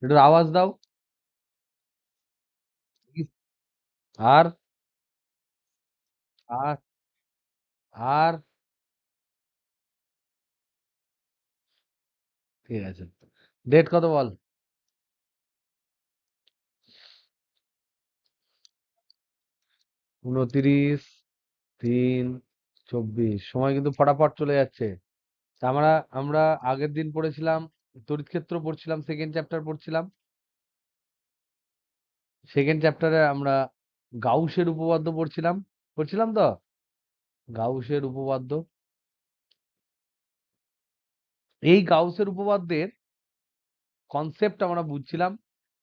একটু আওয়াজ দাও। আর আর আর ঠিক আছে, ডেট কত বল? 29/3/24। সময় কিন্তু ফটাফট চলে যাচ্ছে। তা আমরা আমরা আগের দিন পড়েছিলাম তড়িৎ ক্ষেত্র, পড়ছিলাম সেকেন্ড চ্যাপ্টার পড়ছিলাম। সেকেন্ড চ্যাপ্টারে আমরা গাউসের উপপাদ্য পড়ছিলাম, পড়ছিলাম তো গাউসের উপপাদ্য। এই গাউসের উপপাদ্যের কনসেপ্ট আমরা বুঝছিলাম।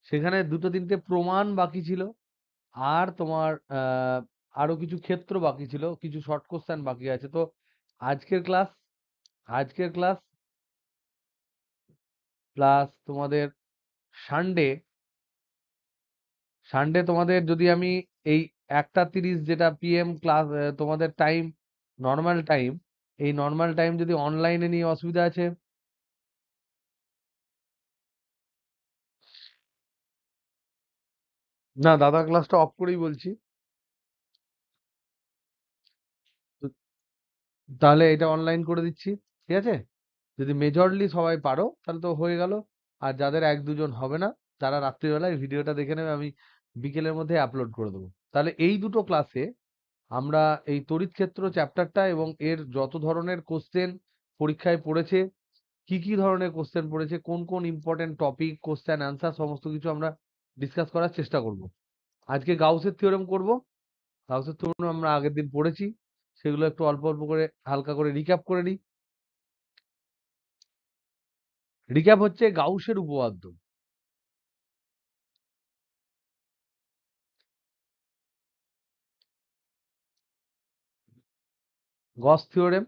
সেখানে দুটো তিনটে প্রমাণ বাকি ছিল, আর তোমার আরো কিছু ক্ষেত্র বাকি ছিল, কিছু শর্ট কোশ্চেন বাকি আছে। তো আজকের ক্লাস আজকের ক্লাস প্লাস তোমাদের সানডে সানডে তোমাদের যদি আমি এই 1টা 30 যেটা PM ক্লাস, তোমাদের টাইম, নর্মাল টাইম, এই নর্মাল টাইম যদি অনলাইনে নিয়ে অসুবিধা আছে? না, দাদা ক্লাসটা অফ করেই বলছি। তো তাহলে এটা অনলাইন করে দিচ্ছি, ঠিক আছে? যদি মেজরলি সবাই পারো তাহলে তো হয়ে গেল। আর যাদের এক দুজন হবে না, তারা রাত্রিবেলায় ভিডিওটা দেখে নেবে, আমি বিকেলের মধ্যে আপলোড করে দেবো। তাহলে এই দুটো ক্লাসে আমরা এই তড়িৎ ক্ষেত্র চ্যাপ্টারটা এবং এর যত ধরনের কোশ্চেন পরীক্ষায় পড়েছে, কি কি ধরনের কোশ্চেন পড়েছে, কোন কোন ইম্পর্টেন্ট টপিক, কোশ্চেন অ্যান্সার, সমস্ত কিছু আমরা ডিসকাস করার চেষ্টা করব। আজকে গাউসের থিওরেম করব। গাউসের থিওরেম আমরা আগের দিন পড়েছি, সেগুলো একটু অল্প অল্প করে হালকা করে রিক্যাপ করে নিই। রিক্যাপ হচ্ছে গাউসের উপপাদ্য, গস থিওরেম।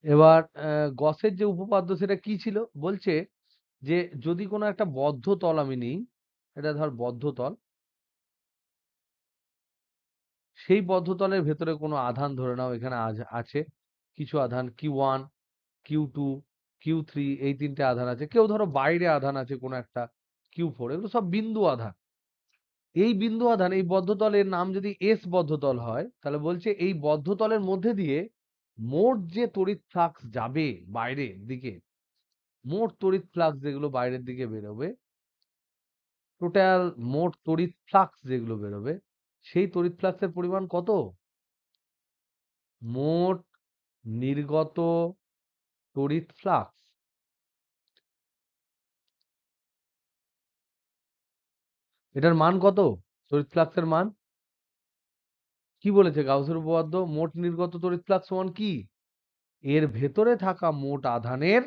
এবার গসের যে উপপাদ্য সেটা কি ছিল? বলছে যে যদি কোনো একটা বদ্ধ তল আমি নিই, এটা ধর বদ্ধ তল, সেই বদ্ধ তলের ভেতরে কোনো আধান ধরে নাও এখানে আছে, কিছু আধান Q1, Q2, Q3, এই তিনটে আধান আছে। কেউ ধরো বাইরে আধান আছে কোনো একটা Q4, এগুলো সব বিন্দু আধান। এই বিন্দু আধান, এই বদ্ধ তলের নাম যদি এস বদ্ধ তল হয়, তাহলে বলছে এই বদ্ধ তলের মধ্যে দিয়ে মোট যে তড়িৎ ফ্লাক্স যাবে বাইরের দিকে, মোট তড়িৎ ফ্লাক্স যেগুলো বাইরের দিকে বেরোবে, টোটাল মোট তড়িৎ ফ্লাক্স যেগুলো বেরোবে, সেই তড়িৎ ফ্লাক্সের পরিমাণ কত? মোট নির্গত তড়িৎ ফ্লাক্স, এটার মান কত? তড়িৎ ফ্লাক্সের মান কি বলেছে গাউসের উপপাদ্য? মোট নির্গত তড়িৎ ফ্লাক্স সমান কি? এর ভেতরে থাকা মোট আধানের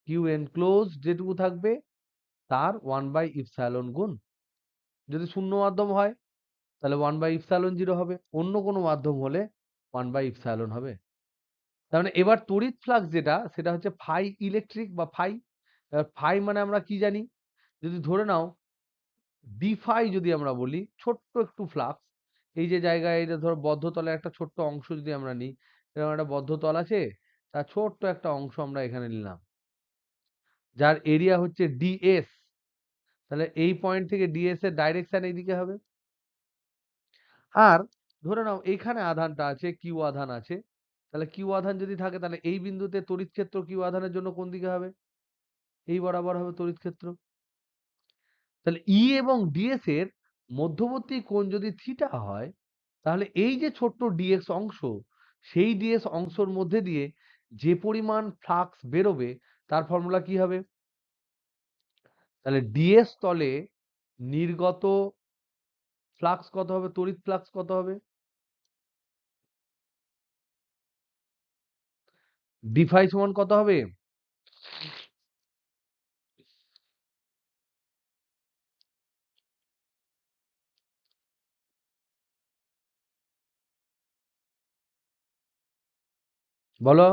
কিউ এনক্লোজ যেটুকু থাকবে তার 1/ইপসাইলন গুণ। যদি শূন্য মাধ্যম হয় তাহলে 1/ইপসাইলন 0 হবে, অন্য কোনো মাধ্যম হলে 1/ইপসাইলন হবে। তার মানে এবার তড়িৎ ফ্লাক্স যেটা, সেটা হচ্ছে ফাই ইলেকট্রিক বা ফাই। ফাই মানে আমরা কি জানি? যদি ধরে নাও ডি ফাই, যদি আমরা বলি ছোট্ট একটু ফ্লাক্স, এই যে জায়গায়, এই যে ধরো বদ্ধ তলের একটা ছোট্ট অংশ যদি আমরা নিই, এরকম একটা বদ্ধ তল আছে, তার ছোট্ট একটা অংশ আমরা এখানে নিলাম, যার এরিয়া হচ্ছে ডিএস। তাহলে এই পয়েন্ট থেকে ডিএস এর ডাইরেকশন এইদিকে হবে। আর ধরে নাও এইখানে আধানটা আছে, কিউ আধান আছে, তাহলে কিউ আধান যদি থাকে তাহলে এই বিন্দুতে তড়িৎ ক্ষেত্র কিউ আধানের জন্য কোন দিকে হবে? এই বরাবর হবে তড়িৎ ক্ষেত্র। তাহলে ই এবং ডিএস এর মধ্যবর্তী কোণ যদি থিটা হয়, তাহলে এই যে ছোট্ট ডিএক্স অংশ, সেই ডিএস অংশের মধ্যে দিয়ে যে পরিমাণ ফ্লাক্স বেরোবে, তার ফর্মুলা কি হবে? তাহলে ডিএস তলে নির্গত ফ্লাক্স কত হবে, তড়িৎ ফ্লাক্স কত হবে? ডি ফাই সমান কত হবে? বলো।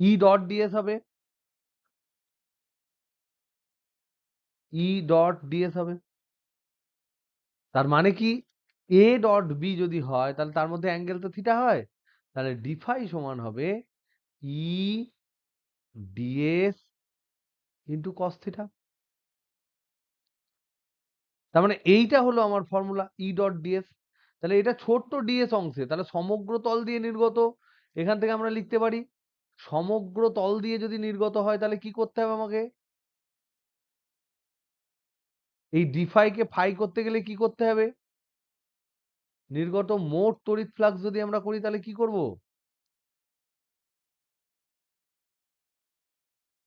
ই ডট ডিএস হবে, ই ডট ডিএস হবে। তার মানে কি, এ ডট বি যদি হয় তাহলে তার মধ্যে অ্যাঙ্গেল তো থিটা হয়, তাহলে ডি ফাই সমান হবে ই ডিএস ইন্টু কস থিটা। তার মানে এইটা হলো আমার ফর্মুলা ই ডট ডিএস। তাহলে এটা ছোট্ট ডিএস অংশে, তাহলে সমগ্র তল দিয়ে নির্গত। এখান থেকে আমরা লিখতে পারি সমগ্র তল দিয়ে যদি নির্গত হয় তাহলে কি করতে হবে আমাকে? এই ডি ফাই কে ফাই করতে গেলে কি করতে হবে? নির্গত মোট তড়িৎ ফ্লাক্স যদি আমরা করি তাহলে কি করব?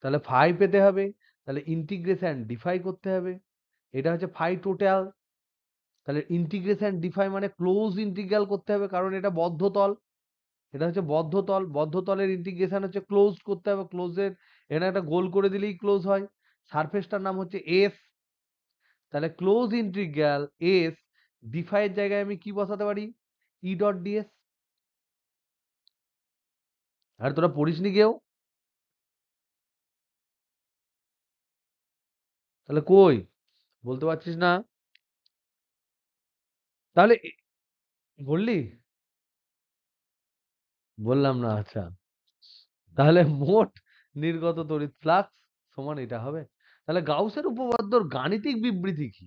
তাহলে ফাই পেতে হবে, তাহলে ইন্টিগ্রেশন ডি ফাই করতে হবে। এটা হচ্ছে ফাই টোটাল। তাহলে ইন্টিগ্রেশন ডি ফাই মানে ক্লোজ ইন্টিগ্রাল করতে হবে, কারণ এটা বদ্ধ তল। এটা হচ্ছে বদ্ধ তল, বদ্ধ তলের ইন্টিগ্রেশন হচ্ছে ক্লোজ করতে হবে। ক্লোজের এখানে একটা গোল করে দিলেই ক্লোজ হয়। সারফেসটার নাম হচ্ছে এস। তাহলে close integral S D phi এর জায়গায় আমি কি বসাতে পারি? ই ডট ডিএস। আর তোরা পড়িসনি কেউ? তাহলে কই বলতে পারছিস না? তাহলে বললি? বললাম না, আচ্ছা। তাহলে মোট নির্গত তড়িৎ ফ্লাক্স সমান এটা হবে। তাহলে গাউসের উপপাদ্যর গাণিতিক বিবৃতি কি?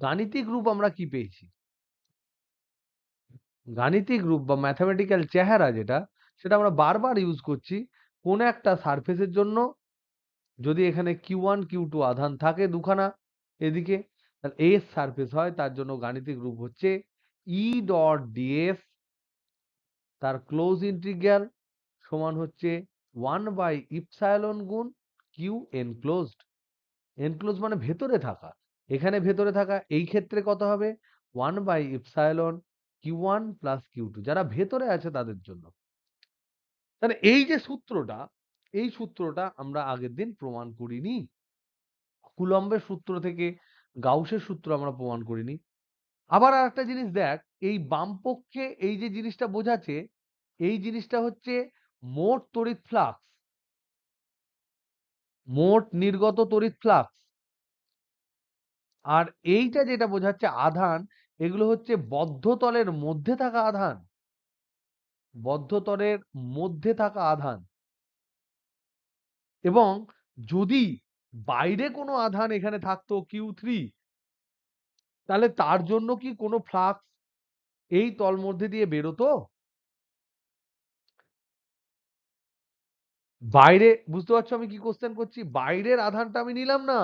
গাণিতিক রূপ আমরা কি পেয়েছি? গাণিতিক রূপ বা ম্যাথমেটিক্যাল চেহারা যেটা, সেটা আমরা বারবার ইউজ করছি কোন একটা সারফেসের জন্য। যদি এখানে Q1 Q2 আধান থাকে দুখানা এদিকে, তাহলে এস সারফেস হয়, তার জন্য গাণিতিক রূপ হচ্ছে ই ডট ডিএস, তার ক্লোজ ইন্টিগ্রাল সমান হচ্ছে 1/ইপসাইলন গুণ কিউ এনক্লোজড। এনক্লোজ মানে ভেতরে থাকা, এখানে ভেতরে থাকা, এই ক্ষেত্রে কত হবে? 1/ইপসাইলন Q1 প্লাস Q2, যারা ভেতরে আছে তাদের জন্য। তাহলে এই যে সূত্রটা, এই সূত্রটা আমরা আগের দিন প্রমাণ করিনি। কুলম্বের সূত্র থেকে গাউসের সূত্র আমরা প্রমাণ করিনি। আবার আরেকটা জিনিস দেখ, এই বাম পক্ষে এই যে জিনিসটা বোঝাচ্ছে, এই জিনিসটা হচ্ছে মোট তড়িৎ ফ্লাক্স, মোট নির্গত তড়িৎ ফ্লাক্স। আর এইটা যেটা বোঝাচ্ছে আধান, এগুলো হচ্ছে বদ্ধ তলের মধ্যে থাকা আধান, বদ্ধ তলের মধ্যে থাকা আধান। এবং যদি বাইরে কোনো আধান এখানে থাকতো Q3, তাহলে তার জন্য কি কোনো ফ্লাক্স এই তল মধ্যে দিয়ে বেরোতো? বাইরে, বুঝতে পারছো আমি কি কোশ্চেন করছি? বাইরের আধানটা আমি নিলাম না।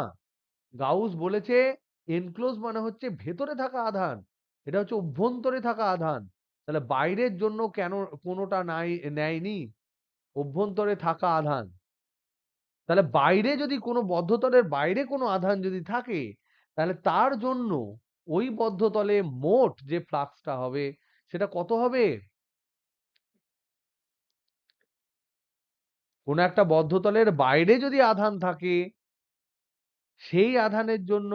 গাউস বলেছে এনক্লোজ মানে হচ্ছে ভেতরে থাকা আধান, এটা হচ্ছে অভ্যন্তরে থাকা আধান। তাহলে বাইরের জন্য কেন কোনোটা নাই, নেয়নি? অভ্যন্তরে থাকা আধান। তাহলে বাইরে যদি কোনো বদ্ধতলের বাইরে কোনো আধান যদি থাকে, তাহলে তার জন্য ওই বদ্ধতলে মোট যে ফ্লাক্সটা হবে সেটা কত হবে? কোন একটা বদ্ধতলের বাইরে যদি আধান থাকে, সেই আধানের জন্য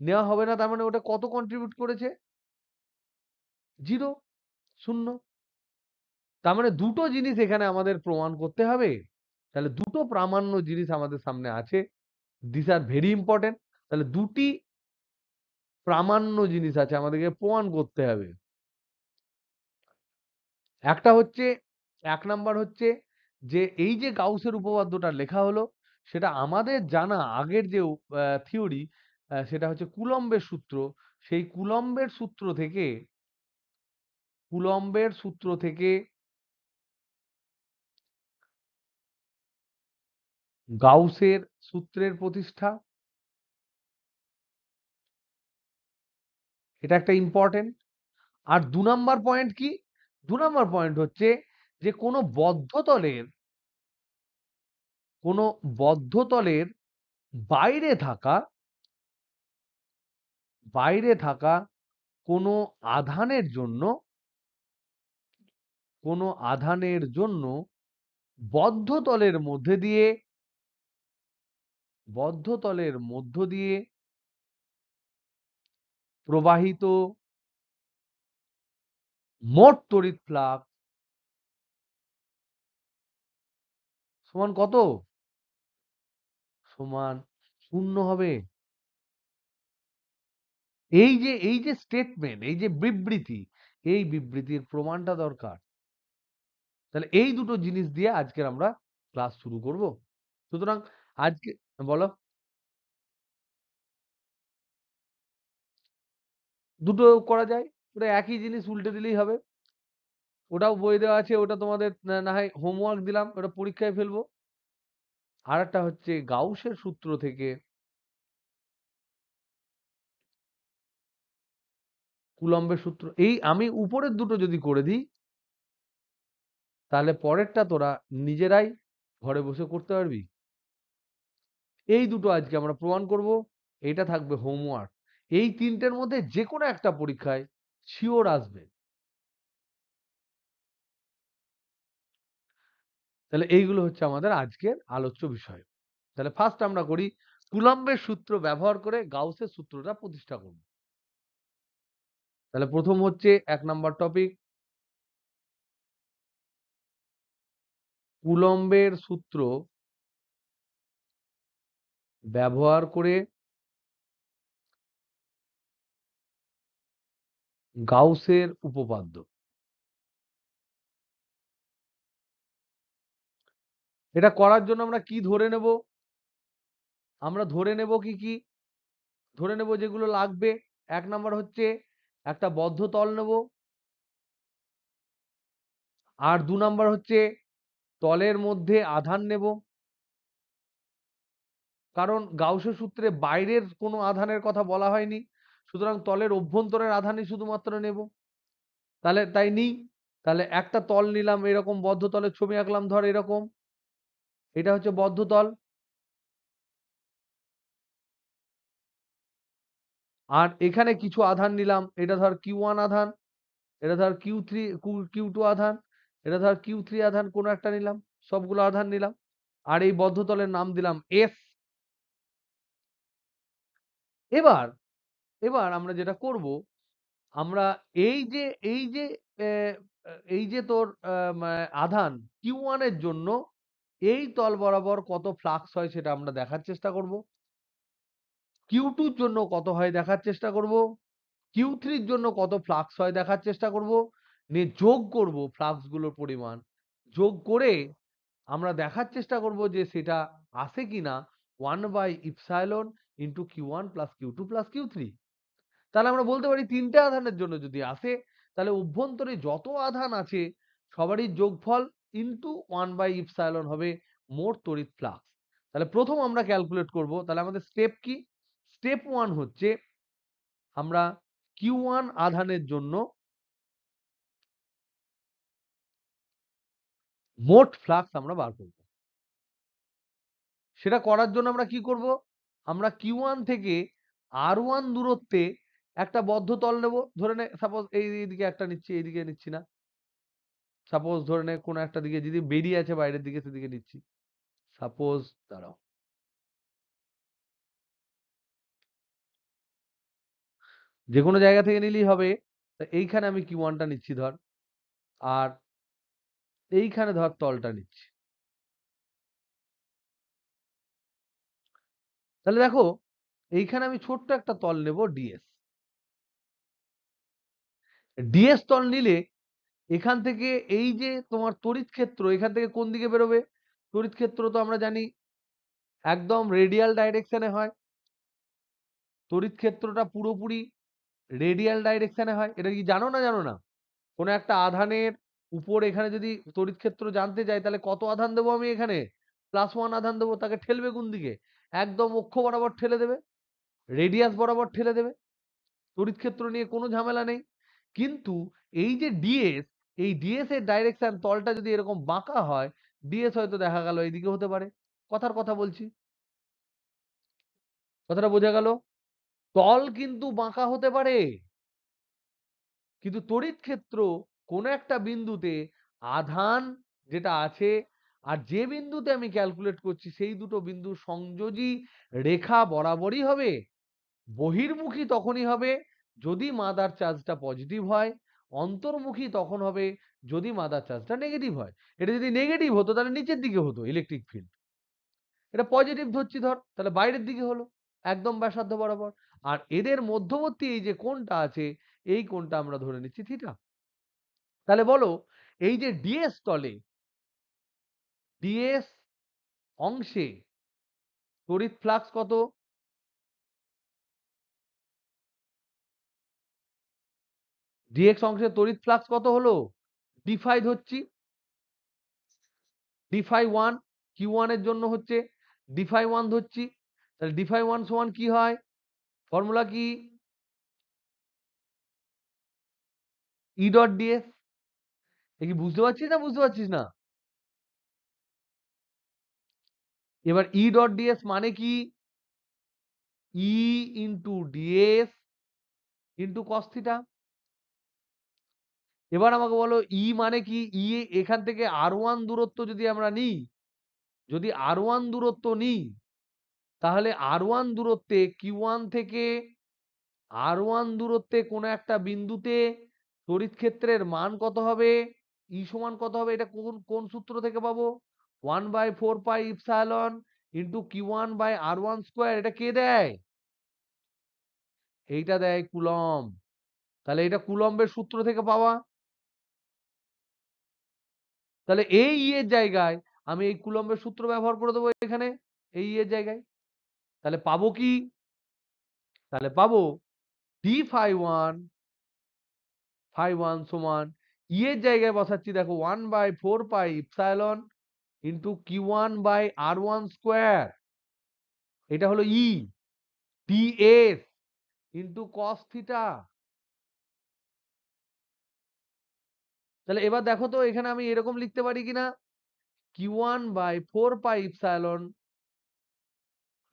নেওয়া হবে না, তার মানে ওটা কত কন্ট্রিবিউট করেছে? জিরো, শূন্য। তার মানে দুটো জিনিস এখানে আমাদের প্রমাণ করতে হবে। তাহলে দুটো প্রামাণ্য জিনিস আমাদের সামনে আছে, দিস আর ভেরি ইম্পর্টেন্ট। তাহলে দুটি প্রামাণ্য জিনিস আছে, আমাদেরকে প্রমাণ করতে হবে। একটা হচ্ছে, এক নাম্বার হচ্ছে যে এই যে গাউসের উপপাদ্যটা লেখা হলো, সেটা আমাদের জানা আগের যে থিওরি, সেটা হচ্ছে কুলম্বের সূত্র। সেই কুলম্বের সূত্র থেকে, কুলম্বের সূত্র থেকে গাউসের সূত্রের প্রতিষ্ঠা, এটা একটা ইম্পর্টেন্ট। আর দু নাম্বার পয়েন্ট কি? দু নাম্বার পয়েন্ট হচ্ছে যে কোনো বদ্ধতলের বাইরে থাকা, বাইরে থাকা কোনো আধানের জন্য, কোনো আধানের জন্য বদ্ধতলের মধ্যে দিয়ে, বদ্ধতলের মধ্য দিয়ে প্রবাহিত মোট তড়িৎ ফ্লাক্স সমান কত? সমান শূন্য হবে। এই যে স্টেটমেন্ট, এই যে বিবৃতি, এই বিবৃতির প্রমাণটা দরকার। তাহলে এই দুটো জিনিস দিয়ে আজকের আমরা ক্লাস শুরু করব। সুতরাং আজকে বলো। দুটো করা যায়, ওটা একই জিনিস উল্টে দিলেই হবে। ওটাও বই দেওয়া আছে, ওটা তোমাদের না হয় হোমওয়ার্ক দিলাম, ওটা পরীক্ষায় ফেলবো। আর একটা হচ্ছে গাউসের সূত্র থেকে কুলম্বের সূত্র। এই আমি উপরের দুটো যদি করে দিই, তাহলে পরেরটা তোরা নিজেরাই ঘরে বসে করতে পারবি। এই দুটো আজকে আমরা প্রমাণ করব। এটা থাকবে হোমওয়ার্ক। এই তিনটের মধ্যে যে কোনো একটা পরীক্ষায় শিওর আসবে। তাহলে এইগুলো হচ্ছে আমাদের আজকের আলোচ্য বিষয়। তাহলে ফার্স্ট আমরা করি, কুলম্বের সূত্র ব্যবহার করে গাউসের সূত্রটা প্রতিষ্ঠা করব। তাহলে প্রথম হচ্ছে 1 নাম্বার টপিক, কুলম্বের সূত্র ব্যবহার করে গাউসের উপপাদ্য। এটা করার জন্য আমরা কি ধরে নেব? আমরা ধরে নেব কি কি? ধরে নেব যেগুলো লাগবে। 1 নাম্বার হচ্ছে একটা বদ্ধ তল নেব। আর 2 নাম্বার হচ্ছে তলের মধ্যে আধান নেব। কারণ গাউসের সূত্রে বাইরের কোনো আধানের কথা বলা হয়নি, সুতরাং তলের অভ্যন্তরের আধানই শুধুমাত্র নেব। তাহলে তাই নিই। তাহলে একটা তল নিলাম, এরকম বদ্ধ তলের ছবি আঁকলাম, ধর এরকম। এটা হচ্ছে বদ্ধ তল। আর এখানে কিছু আধান নিলাম, এটা ধর Q1 আধান, এটা ধর Q3 Q2 আধান, এটা ধর Q3 আধান, কোনো একটা নিলাম। সবগুলো আধান নিলাম। আর এই বদ্ধ তলের নাম দিলাম S। এবার এবার আমরা যেটা করব, আমরা এই যে এই যে আহ, এই যে তোর আধান Q1 এর জন্য এই তল বরাবর কত ফ্লাক্স হয় সেটা আমরা দেখার চেষ্টা করব। Q2 এর জন্য কত হয় দেখার চেষ্টা করব। Q3 এর জন্য কত ফ্লাক্স হয় দেখার চেষ্টা করব। নিয়ে যোগ করব ফ্লাক্স গুলোর পরিমাণ। যোগ করে আমরা দেখার চেষ্টা করব যে সেটা আসে কিনা 1/ইপসাইলন into Q1 plus Q2 plus Q3। তাহলে আমরা বলতে পারি তিনটে আধানের জন্য যদি আসে, তাহলে অভ্যন্তরে যত আধান আছে সবারই যোগফল ইন্টু 1/ইপসাইলন হবে মোট তড়িৎ ফ্লাক্স। তাহলে প্রথম আমরা ক্যালকুলেট করব। তাহলে আমাদের স্টেপ কি? স্টেপ 1 হচ্ছে আমরা Q1 আধানের জন্য মোট ফ্লাক্স আমরা বার করব। সেটা করার জন্য আমরা কি করব? আমরা Q1 থেকে R1 দূরত্বে একটা বদ্ধ তল নেব। ধরে নে সাপোজ এইদিকে একটা নিচ্ছি, এইদিকে নিচ্ছি না। সাপোজ ধরে নে কোনো একটা দিকে যদি বেরিয়ে আছে বাইরের দিকে, সেদিকে নিচ্ছি। সাপোজ দাঁড়াও, যে কোনো জায়গা থেকে নিলেই হবে। তা এইখানে আমি Q1 টা নিচ্ছি ধর, আর এইখানে ধর তলটা নিচ্ছি। তাহলে দেখো, এইখানে আমি ছোট্ট একটা তল নেব DS। DS তল নিলে এখান থেকে এই যে তোমার তড়িৎ ক্ষেত্র, এখান থেকে কোন দিকে বেরোবে? তড়িৎ ক্ষেত্র তো আমরা জানি একদম রেডিয়াল ডাইরেকশনে হয়। তড়িৎ ক্ষেত্রটা পুরোপুরি রেডিয়াল ডাইরেকশনে হয়। এটা কি জানো না জানো না? কোনো একটা আধানের উপর এখানে যদি তড়িৎ ক্ষেত্র জানতে চাই, তাহলে কত আধান দেবো আমি এখানে? +1 আধান দেবো। তাকে ঠেলবে কোন দিকে? একদম অক্ষ বরাবর ঠেলে দেবে, রেডিয়াস বরাবর ঠেলে দেবে। তড়িৎ ক্ষেত্র নিয়ে কোনো ঝামেলা নেই। কিন্তু এই যে ডিএস, এই ডিএস এর ডাইরেকশন তলটা যদি এরকম বাঁকা হয়, ডিএস হয়তো দেখা গেল এইদিকে হতে পারে। কথার কথা বলছি, কথাটা বোঝা গেল? তল কিন্তু বাঁকা হতে পারে, কিন্তু তড়িৎ ক্ষেত্র কোন একটা বিন্দুতে আধান যেটা আছে, আর যে বিন্দুতে আমি ক্যালকুলেট করছি সেই দুটো বিন্দু সংযোজী রেখা বরাবরই হবে। বহির্মুখী তখনই হবে যদি মাদার চার্জটা পজিটিভ হয়, অন্তর্মুখী তখন হবে যদি মাদার চার্জটা নেগেটিভ হয়। এটা যদি নেগেটিভ হতো তাহলে নিচের দিকে হতো ইলেকট্রিক ফিল্ড। এটা পজিটিভ ধরছি ধর, তাহলে বাইরের দিকে হলো একদম ব্যাসার্ধ বরাবর। আর এদের মধ্যবর্তী এই যে কোণটা আছে, এই কোণটা আমরা ধরে নিচ্ছি থিটা। তাহলে বলো, এই যে ডিএস তলে ডিএস অংশে তড়িৎ ফ্লাক্স কত? ডিএক্স অংশে তড়িৎ ফ্লাক্স কত হলো? ডিফাই ধরছি, ডিফাই 1 Q1 এর জন্য হচ্ছে ডিফাই 1 ধরছি। তাহলে ডিফাই 1 সমান কি হয়? ফর্মুলা কি? ই ডট ডিএস। এ কি বুঝতে পারছিস না বুঝতে পারছিস না? এবার ই ডট ডিএস মানে কি? E into ds into cos theta. এবার আমাকে বলো ই মানে কি? ই এখান থেকে R1 দূরত্ব যদি আমরা নিই, যদি R1 দূরত্ব নিই, তাহলে R1 দূরত্বে Q1 থেকে R1 দূরত্বে কোনো একটা বিন্দুতে তড়িৎ ক্ষেত্রের মান কত হবে? ই সমান কত হবে? এটা কোন কোন সূত্র থেকে পাবো? 1/4 pi epsilon into Q1 by R1 square. এটা কে দেয়? এইটা দেয় কুলম্ব। তাহলে এটা কুলম্বের সূত্র থেকে পাওয়া। তাহলে এই ই এর জায়গায় আমি এই কুলম্বের সূত্র ব্যবহার করে দেবো এখানে, এই ই এর জায়গায়। তাহলে পাবো কি? তাহলে পাবো ডি ফাই ওয়ান সমান ই এর জায়গায় বসাচ্ছি, দেখো 1/4 pi epsilon into Q1 by R1 square. এটা হলো E DS into cos theta. তাহলে এবার দেখো তো এখানে আমি এরকম লিখতে পারি কিনা? Q1/4 pi epsilon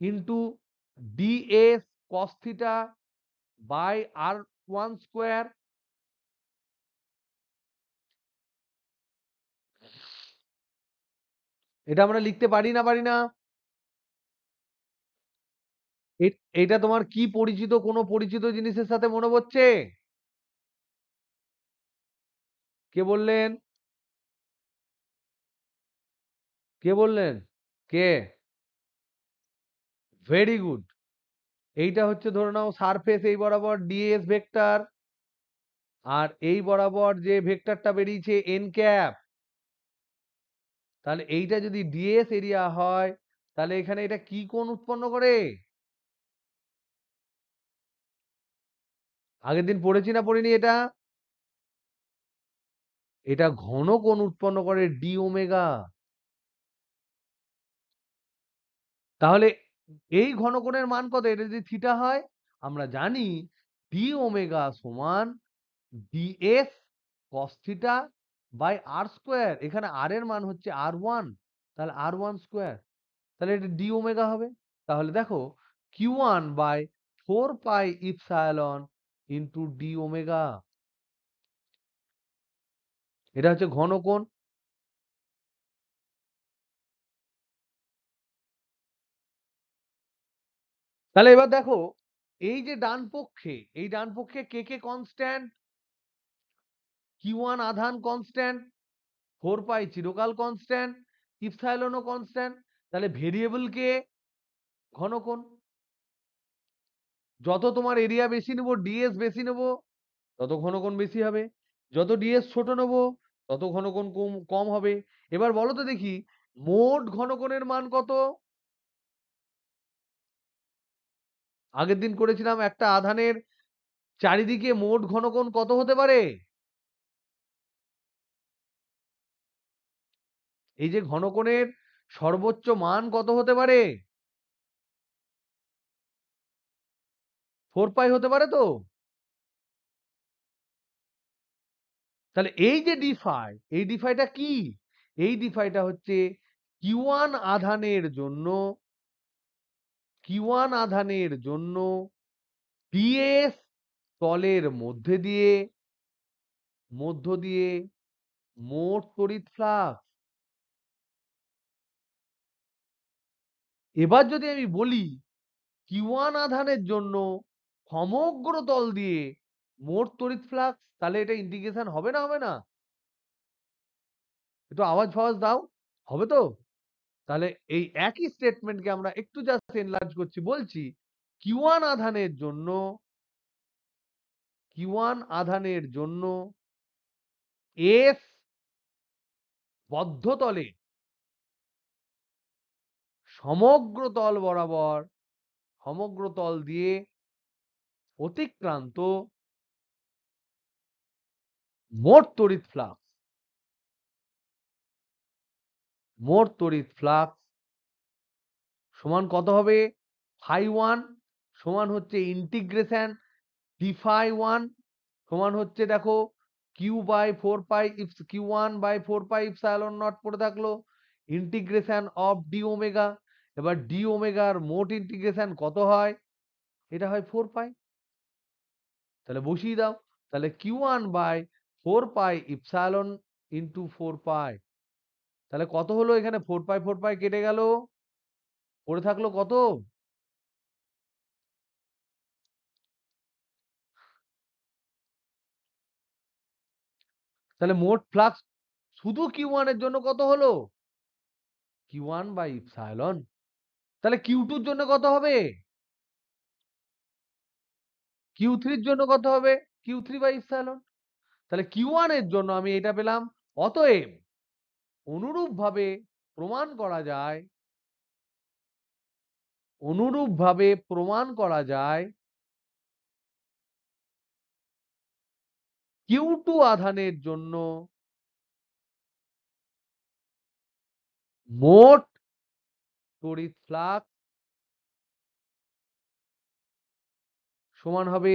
into DS cos theta by R1 square. এটা আমরা লিখতে পারি না পারি না? এটা তোমার কি পরিচিত, কোনো পরিচিত জিনিসের সাথে মনে পড়ছে? কে বললেন? কে বললেন? কে? Very good. এইটা হচ্ছে ধরে নাও সারফেস এই বরাবর ডিএস ভেক্টর, আর এই বরাবর যে ভেক্টরটা বেরিয়েছে এন ক্যাপ। তাহলে এইটা যদি ডিএস এরিয়া হয়, তাহলে এখানে এটা কি কোণ উৎপন্ন করে? আগের দিন পড়েছি না পড়িনি এটা? এটা ঘন কোণ উৎপন্ন করে ডি ওমেগা। তাহলে এই ঘনকোণের মান কত? এটা যদি থিটা হয়, আমরা জানি ডি ওমেগা সমান DS cos theta by R square. এখানে আর এর মান হচ্ছে R1, তাহলে R1 স্কোয়ার। তাহলে এটা ডি ওমেগা হবে। তাহলে দেখো Q1 by 4 pi epsilon into D omega, এটা হচ্ছে ঘনকোণ। তাহলে এবার দেখো এই যে ডান পক্ষে, এই ডান পক্ষে কে কে কনস্ট্যান্ট? Q1 আধান কনস্ট্যান্ট, 4 পাই চিরকাল কনস্ট্যান্ট, ইপসাইলনও কনস্ট্যান্ট। তাহলে ভেরিয়েবল কে? ঘনকোণ। যত তোমার এরিয়া বেশি নেবো, ডিএস বেশি নেবো, তত ঘনকোণ বেশি হবে। যত ডিএস ছোট নেবো, তত ঘনকোণ কম কম হবে। এবার বলো তো দেখি মোট ঘনকোণের মান কত? আগের দিন করেছিলাম একটা আধানের চারিদিকে মোট ঘনকোণ কত হতে পারে? এই যে ঘনকোণের সর্বোচ্চ মান কত হতে পারে? 4 পাই হতে পারে তো? তাহলে এই যে ডিফাই, এই ডিফাইটা কি? এই ডিফাইটা হচ্ছে Q1 আধানের জন্য, Q1 আধানের জন্য ডিএস তলের মধ্য দিয়ে মোট তড়িৎ ফ্লাক্স। এবার যদি আমি বলি Q1 আধানের জন্য সমগ্র তল দিয়ে মোট তড়িৎ ফ্লাক্স, তাহলে এটা ইন্টিগ্রেশন হবে না হবে না? একটু আওয়াজ ফাওয়াজ দাও। হবে তো? তাহলে এই একই স্টেটমেন্টকে আমরা একটু জাস্ট এনলার্জ করছি, বলছি Q1 আধানের জন্য, Q1 আধানের জন্য এস বদ্ধ তলে সমগ্র তল বরাবর সমগ্র তল দিয়ে অতিক্রান্ত মোট তড়িৎ ফ্লাক্স সমান কত হবে? ফাই ওয়ান সমান হচ্ছে ইন্টিগ্রেশন ডি ফাই ওয়ান সমান হচ্ছে দেখো Q by four pi Q one by four pi epsilon naught পড়ে থাকলো ইন্টিগ্রেশন অফ ডি ওমেগা। এবার ডি ওমেগার মোট ইন্টিগ্রেশন কত হয়? এটা হয় ফোর পাই। তাহলে বসিয়ে দাও। তাহলে Q one by four pi epsilon into four pi. তাহলে কত হলো? এখানে ফোর পাই কেটে গেল, পড়ে থাকলো কত? তাহলে মোট ফ্লাক্স শুধু কিউ ওয়ান এর জন্য কত হলো? Q one by epsilon. তাহলে কিউ টুর জন্য কত হবে? কিউ থ্রির জন্য কত হবে? Q three by epsilon. তাহলে কিউ ওয়ান এর জন্য আমি এটা পেলাম। অতএব অনুরূপভাবে প্রমাণ করা যায় কিউ টু আধানের জন্য মোট তড়িৎ ফ্লাক্স সমান হবে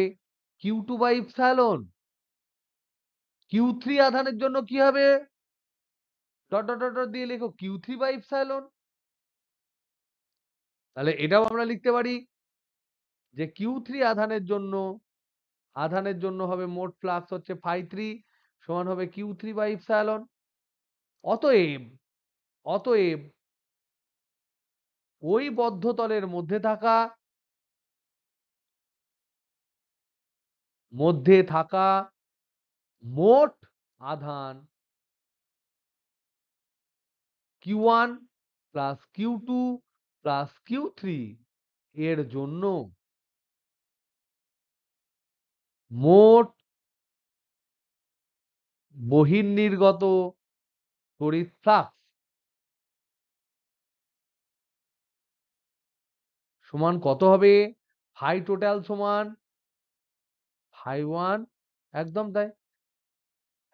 Q two by epsilon. Q three আধানের জন্য কি হবে? ডট ডট ডট ডট দিয়ে লেখো কিউ থ্রি বাই ইপসাইলন। তাহলে এটাও আমরা লিখতে পারি যে কিউ থ্রি আধানের জন্য হবে মোট ফ্লাক্স হচ্ছে ফাই থ্রি সমান হবে কিউ থ্রি বাই ইপসাইলন। অতএব অতএব ওই বদ্ধতলের মধ্যে থাকা মোট আধান Q one plus Q two plus Q three এর জন্য মোট বহির্নির্গত তড়িৎ ফ্লাক্স সমান কত হবে? ফাই টোটাল সমান ফাই ওয়ান। একদম তাই,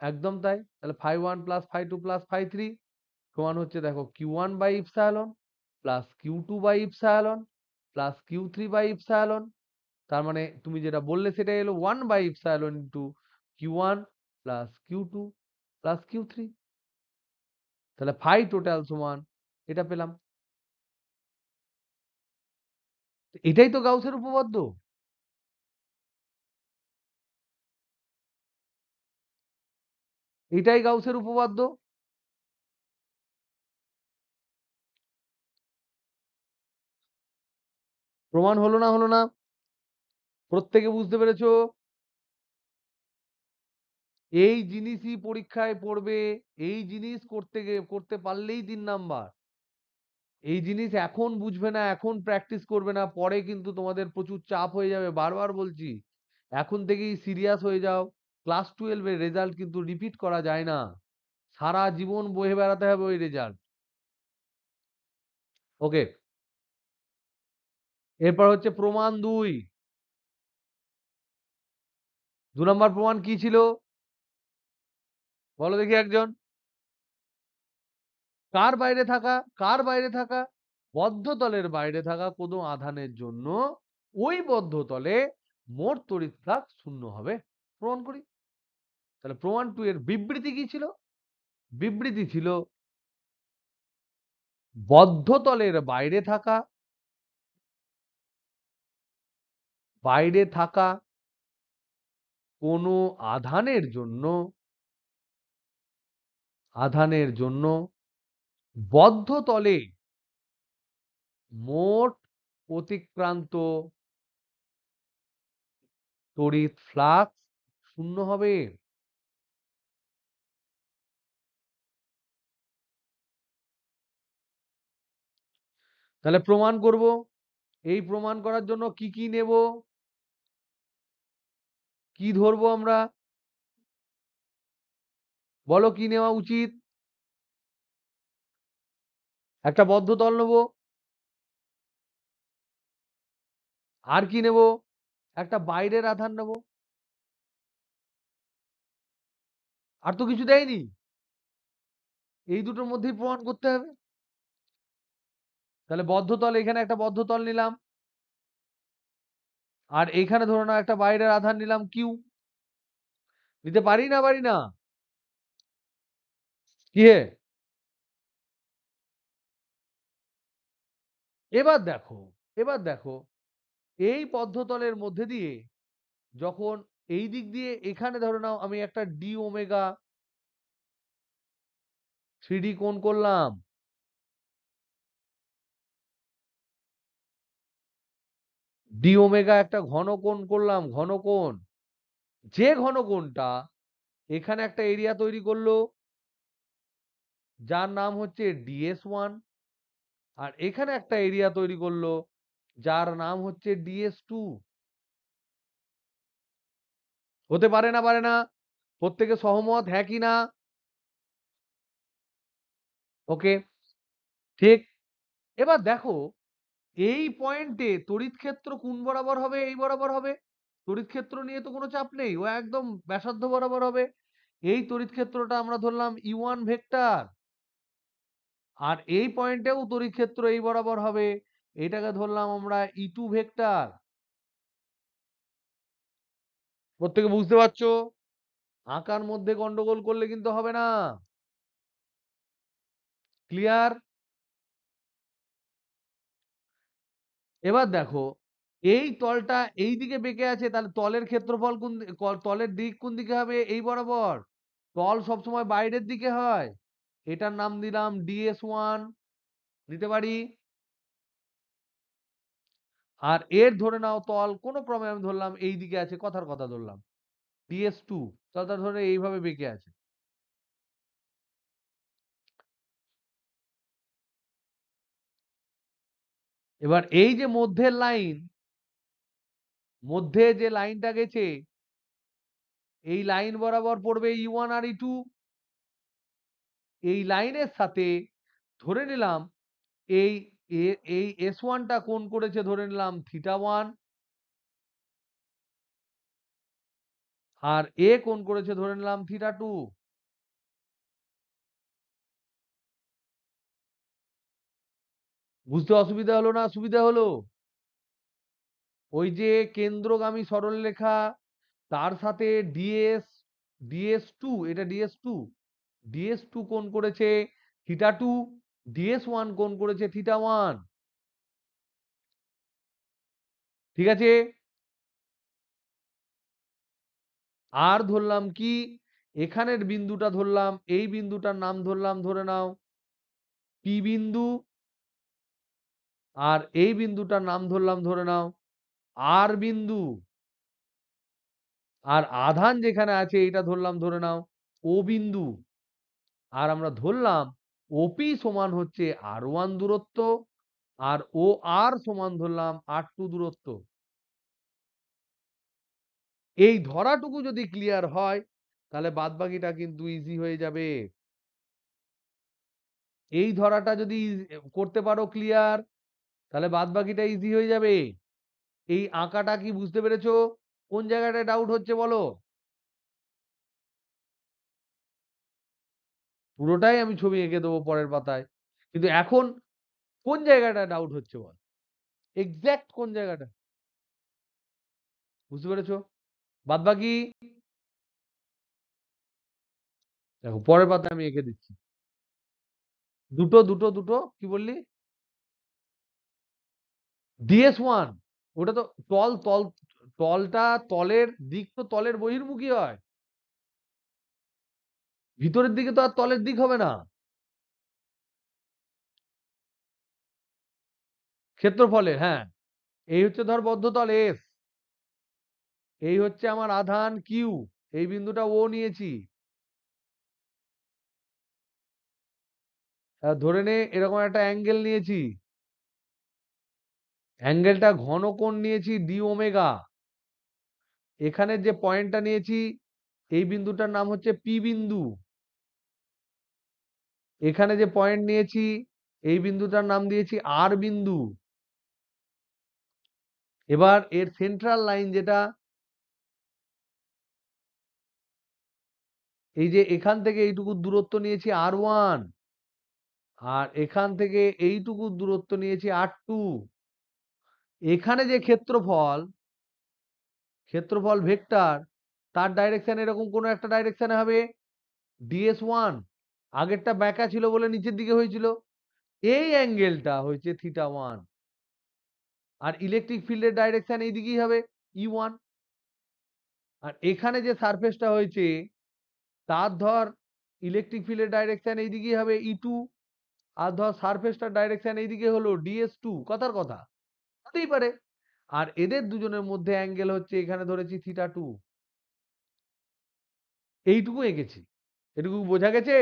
একদম তাই। তাহলে phi one plus phi two plus phi three সমান হচ্ছে দেখো Q one by epsilon plus Q two by epsilon plus Q three by epsilon. তার মানে তুমি যেটা বললে সেটা এলো one by epsilon into Q one plus Q two plus Q three. তাহলে ফাই টোটাল সমান এটা পেলাম। এটাই তো গাউসের উপপাদ্য। এটাই গাউসের উপপাদ্য। প্রমাণ হলো না? হলো না? প্রত্যেকে বুঝতে পেরেছো? এই জিনিসই পরীক্ষায় পড়বে। এই জিনিস করতে পারলেই 3 নাম্বার। এই জিনিস এখন বুঝবে না, এখন প্র্যাকটিস করবে না, পরে কিন্তু তোমাদের প্রচুর চাপ হয়ে যাবে। বারবার বলছি, এখন থেকেই সিরিয়াস হয়ে যাও। ক্লাস 12 এর রেজাল্ট কিন্তু রিপিট করা যায় না। সারা জীবন বয়ে বেড়াতে হবে ওই রেজাল্ট। ওকে, এরপর হচ্ছে প্রমাণ 2। 2 নম্বর প্রমাণ কি ছিল? বলো দেখি একজন। কার বাইরে থাকা? বদ্ধতলের বাইরে থাকা কোনো আধানের জন্য ওই বদ্ধতলে মোট তড়িৎ ফ্লাক্স শূন্য হবে। প্রমাণ করি। তাহলে প্রমাণ 2 এর বিবৃতি কি ছিল? বিবৃতি ছিল বদ্ধতলের বাইরে থাকা কোনো আধানের জন্য বদ্ধতলে মোট অতিক্রান্ত তড়িৎ ফ্লাক্স শূন্য হবে। তাহলে প্রমাণ করব। এই প্রমাণ করার জন্য কি কি নেব, কি ধরবো আমরা? বলো কি নেওয়া উচিত? একটা বদ্ধ তল নেব, আর কি নেব, একটা বাইরের আধান নেব, আর তো কিছু দেয়নি, এই দুটোর মধ্যেই প্রমাণ করতে হবে। তাহলে বদ্ধ তল, এখানে একটা বদ্ধ তল নিলাম, আর এখানে ধরে নাও একটা বাইরের আধান নিলাম কিউ। নিতে পারি না পারি না? কি হে? এবার দেখো, এবার দেখো, এই বদ্ধতলের মধ্যে দিয়ে যখন এই দিক দিয়ে এখানে ধরে নাও আমি একটা ডি ওমেগা 3D কোণ করলাম, ডি ওমেগা একটা ঘন কোণ করলাম, ঘন কোণ, যে ঘন কোণটা এখানে একটা এরিয়া তৈরি করলো যার নাম হচ্ছে DS1, আর এখানে একটা এরিয়া তৈরি করলো যার নাম হচ্ছে DS2। হতে পারে না পারে না? প্রত্যেকে সহমত, হ্যাঁ কি না? ওকে, ঠিক। এবার দেখো, এই পয়েন্টে তড়িৎ ক্ষেত্র কোন বরাবর হবে? এই বরাবর হবে। তড়িৎ ক্ষেত্র নিয়ে তো কোনো চাপ নেই, ও একদম ব্যাসার্ধ বরাবর হবে। এই তড়িৎ ক্ষেত্রটা আমরা ধরলাম E1 ভেক্টর, আর এই পয়েন্টেও তড়িৎ ক্ষেত্র এই বরাবর হবে, এটাকে ধরলাম আমরা E2 ভেক্টর। প্রত্যেকে বুঝতে পারছো? আঁকার মধ্যে গন্ডগোল করলে কিন্তু হবে না। ক্লিয়ার? এবার দেখো, এই তলটা এই দিকে বেঁকে আছে, তাহলে তলের ক্ষেত্রফল তলের দিক কোন দিকে হবে? এই বরাবর। তল সবসময় বাইরের দিকে হয়, এটার নাম দিলাম DS1, দিতে পারি। আর এর ধরে নাও তল কোনো ক্রমে আমি ধরলাম এই দিকে আছে, কথার কথা ধরলাম DS2, তলটা ধরে এইভাবে বেঁকে আছে। এবার এই যে মধ্যের লাইন, মধ্যে যে লাইনটা গেছে, এই লাইন বরাবর পড়বে E1 আর E2। এই লাইনের সাথে ধরে নিলাম এই এই S1টা কোণ করেছে ধরে নিলাম θ1, আর এ কোণ করেছে ধরে নিলাম θ2। বুঝতে অসুবিধা হলো না সুবিধা হলো? ওই যে কেন্দ্রগামী সরলরেখা, তার সাথে DS2, এটা DS2 কোণ করেছে θ2, DS1 কোণ করেছে θ1। ঠিক আছে? আর ধরলাম কি, এখানের বিন্দুটা ধরলাম, এই বিন্দুটার নাম ধরলাম ধরে নাও পি বিন্দু, আর এই বিন্দুটার নাম ধরলাম ধরে নাও আর বিন্দু, আর আধান যেখানে আছে এটা ধরলাম ধরে নাও ও বিন্দু। আর আমরা ধরলাম ওপি সমান হচ্ছে R1 দূরত্ব, আর ও আর সমান ধরলাম R2 দূরত্ব। এই ধরাটুকু যদি ক্লিয়ার হয়, তাহলে বাদ বাকিটা কিন্তু ইজি হয়ে যাবে। এই ধরাটা যদি করতে পারো ক্লিয়ার, তাহলে বাদ বাকিটা ইজি হয়ে যাবে। এই আঁকাটা কি বুঝতে পেরেছো? কোন জায়গাটায় ডাউট হচ্ছে বলো? পুরোটাই আমি ছবি এঁকে দেবো পরের পাতায়, কিন্তু এখন কোন জায়গাটা ডাউট হচ্ছে বল, এক্সাক্ট কোন জায়গাটা? বুঝতে পেরেছো? বাদ বাকি দেখো পরের পাতায় আমি এঁকে দিচ্ছি। দুটো দুটো দুটো কি বললি? DS1, ওটা তো তল তল, তলটা তলের দিক তো তলের বহির্মুখী হয়, ভিতরের দিকে তো আর তলের দিক হবে না। ক্ষেত্রফলে, হ্যাঁ। এই হচ্ছে ধর বদ্ধতল এস, এই হচ্ছে আমার আধান কিউ, এই বিন্দুটা ও নিয়েছি। ধরে নে এরকম একটা অ্যাঙ্গেল নিয়েছি, অ্যাঙ্গেলটা ঘন কোণ নিয়েছি ডি ওমেগা। এখানে যে পয়েন্টটা নিয়েছি, এই বিন্দুটার নাম হচ্ছে পি বিন্দু। এখানে যে পয়েন্ট নিয়েছি এই বিন্দুটার নাম দিয়েছি আর বিন্দু। এবার এর সেন্ট্রাল লাইন যেটা, এই যে এখান থেকে এইটুকু দূরত্ব নিয়েছি R1, আর এখান থেকে এইটুকু দূরত্ব নিয়েছি R2। এখানে যে ক্ষেত্রফল ভেক্টর, তার ডাইরেকশন এরকম কোনো একটা ডাইরেকশনে হবে DS1। আগেরটা ব্যাকা ছিল বলে নিচের দিকে হয়েছিল। এই অ্যাঙ্গেলটা হয়েছে θ1। আর ইলেকট্রিক ফিল্ডের ডাইরেকশন এইদিকেই হবে E1। আর এখানে যে সারফেসটা হয়েছে তার ধর ইলেকট্রিক ফিল্ডের ডাইরেকশন এইদিকেই হবে E2। আর ধর সারফেসটার ডাইরেকশন এইদিকে হলো DS2। কথার কথা, হতেই পারে। আর এদের দুজনের মধ্যে অ্যাঙ্গেল হচ্ছে, এখানে ধরেছি θ2। এইটুকু এঁকেছি। এটুকু বোঝা গেছে?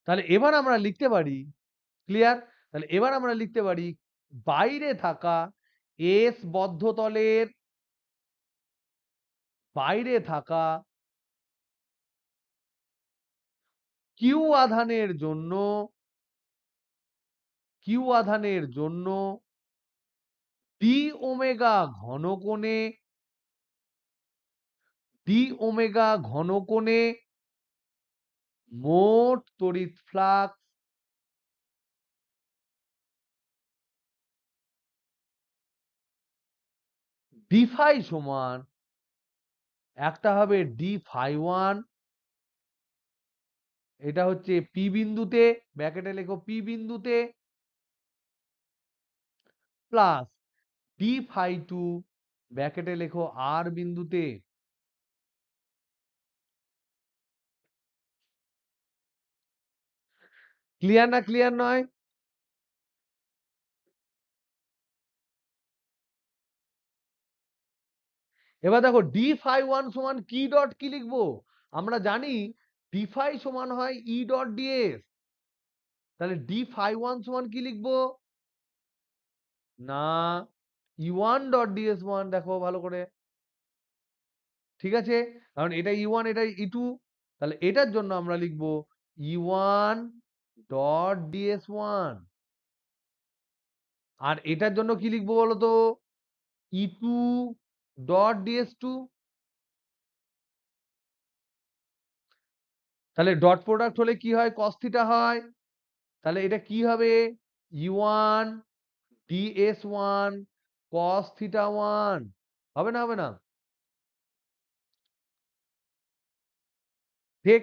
তাহলে এবার আমরা লিখতে পারি, ক্লিয়ার? তাহলে এবার আমরা লিখতে পারি বাইরে থাকা এস বদ্ধতলের বাইরে থাকা কিউ আধানের জন্য ডি ওমেগা ঘনকোণে মোট তড়িৎ ফ্লাক্স ডি ফাই সমান, একটা হবে ডি ফাই ওয়ান, এটা হচ্ছে পি বিন্দুতে, ব্র্যাকেটে লেখো পি বিন্দুতে, প্লাস ডি ফাই টু, ব্র্যাকেটে লেখো আর বিন্দুতে। ক্লিয়ার না ক্লিয়ার নয়? এবার দেখো ডি ফাই ওয়ান সমান কি ডট কি লিখবো? আমরা জানি ডি ফাই সমান হয় ই ডট ডিএস। তাহলে ডি ফাই ওয়ান সমান কি লিখবো? না, ই ওয়ান ডট ডিএস ওয়ান। দেখো ভালো করে, ঠিক আছে? কারণ এটা ই ওয়ান, এটা ই টু। তাহলে এটার জন্য আমরা লিখবো E one dot DS one. আর এটার জন্য কি লিখবো বলতো? E two dot DS two. তাহলে ডট প্রোডাক্ট হলে কি হয়? কস থিটা হয়। তাহলে এটা কি হবে? ই one DS one cos theta one. হবে না? হবে না? ঠিক।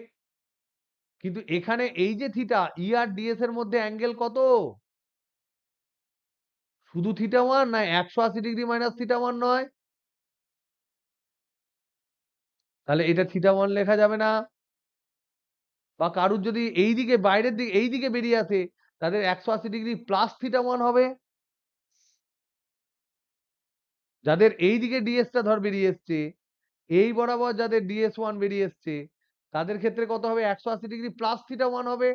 কিন্তু এখানে এই যে থিটা, ই আর ডিএস এর মধ্যে অ্যাঙ্গেল কত? শুধু থিটা ওয়ান, না 180 ডিগ্রি মাইনাস থিটা ওয়ান নয়? তাহলে এটা থিটা ওয়ান লেখা যাবে না। বা কারুর যদি এই দিকে বাইরের দিকে এই দিকে বেরিয়ে আসে, তাদের 180 ডিগ্রি প্লাস থিটা ওয়ান হবে। যাদের এই দিকে ডিএস টা ধর বেরিয়ে এসছে, এই বরাবর যাদের ডিএস ওয়ান বেরিয়ে এসছে, তাদের ক্ষেত্রে কত হবে? 180 ডিগ্রি প্লাস থিটা ওয়ান হবে।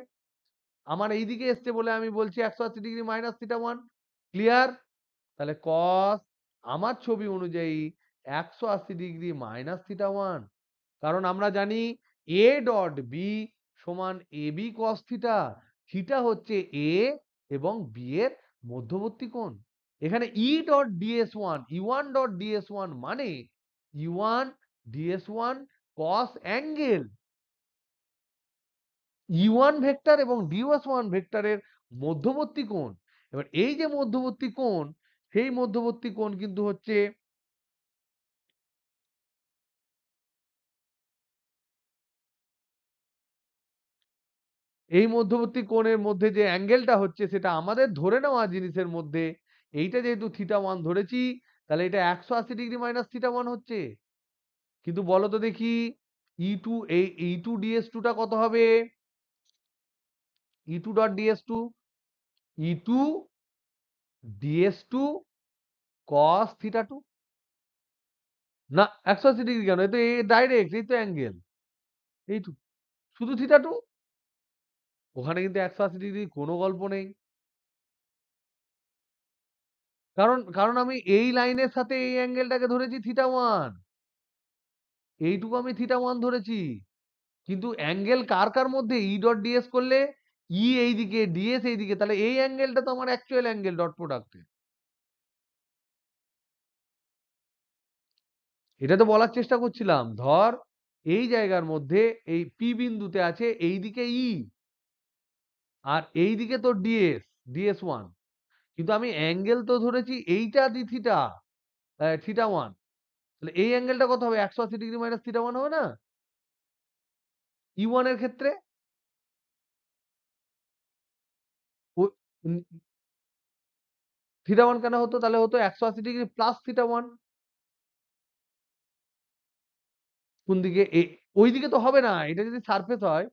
আমার এই দিকে এসছে বলে আমি বলছি 180 degree minus theta one. Clear? তাহলে কস আমার ছবি অনুযায়ী 180 ডিগ্রি মাইনাস থিটা ওয়ান। কারণ আমরা জানি এ ডট বি সমান A B cos theta. Theta হচ্ছে এ এবং বি এর মধ্যবর্তী কোণ। এখানে E dot DS one, E one dot DS one মানে E one DS one cos angle E one vector এবং ডিএস ওয়ান ভেক্টরের মধ্যবর্তী কোণ। এবার এই যে মধ্যবর্তী কোণ, সেই মধ্যবর্তী কোণ কিন্তু হচ্ছে এই মধ্যবর্তী কোণের মধ্যে যে অ্যাঙ্গেলটা হচ্ছে, সেটা আমাদের ধরে নেওয়া জিনিসের মধ্যে এইটা যেহেতু থিটা ওয়ান ধরেছি, তাহলে এটা 180 ডিগ্রি মাইনাস থিটা ওয়ান হচ্ছে। কিন্তু বলো তো দেখি, ই টু, এই ই টু ডিএস টু টা কত হবে? E two dot DS two, E two DS two cos theta two. না, 180 ডিগ্রি কেন? এ তো ডাইরেক্ট, এই তো অ্যাঙ্গেল এইটু, শুধু থিটা টু। ওখানে কিন্তু 180 ডিগ্রি কোনো গল্প নেই। কারণ কারণ আমি এই লাইনের সাথে এই অ্যাঙ্গেলটাকে ধরেছি থিটা ওয়ান, এইটুকু আমি থিটা ওয়ান ধরেছি। কিন্তু অ্যাঙ্গেল কার কার মধ্যে ই ডট ডিএস করলে ই এইদিকে ডিএস এইদিকে, তাহলে এই অ্যাঙ্গেলটা তো আমার অ্যাকচুয়াল অ্যাঙ্গেল ডট প্রোডাক্টে। এটা তো বলার চেষ্টা করছিলাম, ধর এই জায়গার মধ্যে এই পি বিন্দুতে আছে এইদিকে ই আর এইদিকে তো ডিএস, ডিএস ওয়ান, কিন্তু আমি অ্যাঙ্গেল তো ধরেছি এইটা দি থিটা, থিটা ওয়ান, তাহলে এই অ্যাঙ্গেলটা কত হবে? 180 ডিগ্রি মাইনাস থিটা ওয়ান হবে না ই ওয়ান এর ক্ষেত্রে? থিটা ওয়ান কেন হতো? তাহলে হতো 180 ডিগ্রি প্লাস থিটা ওয়ান। কোন দিকে? ওই দিকে তো হবে না, এটা যদি সারফেস হয়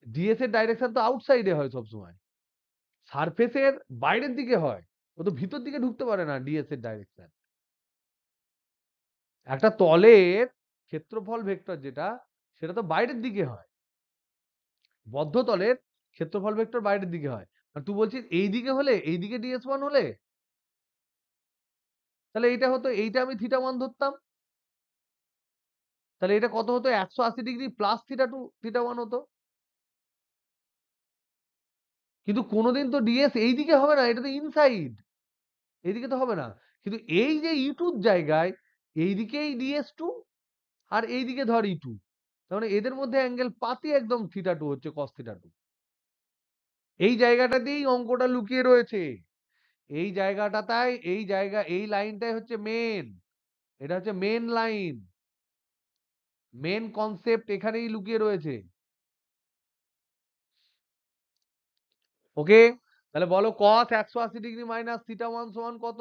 ডিএস এর ডাইরেকশন তো আউটসাইডে হয় সবসময়, সারফেসের বাইরের দিকে হয়, ও তো ভিতর দিকে ঢুকতে পারে না ডিএস এর ডাইরেকশন। একটা তলের ক্ষেত্রফল ভেক্টর যেটা, সেটা তো বাইরের দিকে হয়, বদ্ধ তলের ক্ষেত্রফল ভেক্টর বাইরের দিকে হয়। আর তুই বলছিস এই দিকে হলে, এইদিকে ডিএস ওয়ান হলে, তাহলে এইটা হতো, এইটা আমি থিটা ওয়ান ধরতাম, তাহলে এটা কত হতো? 180 degree plus theta two, theta one হতো। কিন্তু কোনোদিন তো ডিএস এইদিকে হবে না, এটা তো ইনসাইড, এইদিকে তো হবে না। কিন্তু এই যে ই টুর জায়গায় এইদিকেই ডিএস টু আর এইদিকে ধর ই টু, তার মানে এদের মধ্যে অ্যাঙ্গেল পাতি একদম থিটা টু হচ্ছে কস থিটা টু। এই জায়গাটাতেই অঙ্কটা লুকিয়ে রয়েছে, এই জায়গাটাতাই, এই জায়গা, এই লাইনটাই হচ্ছে মেন, এটা হচ্ছে মেন লাইন, মেন কনসেপ্ট এখানেই লুকিয়ে রয়েছে। ওকে, তাহলে বলো কস 180 ডিগ্রি মাইনাস থিটা ওয়ান সমান কত?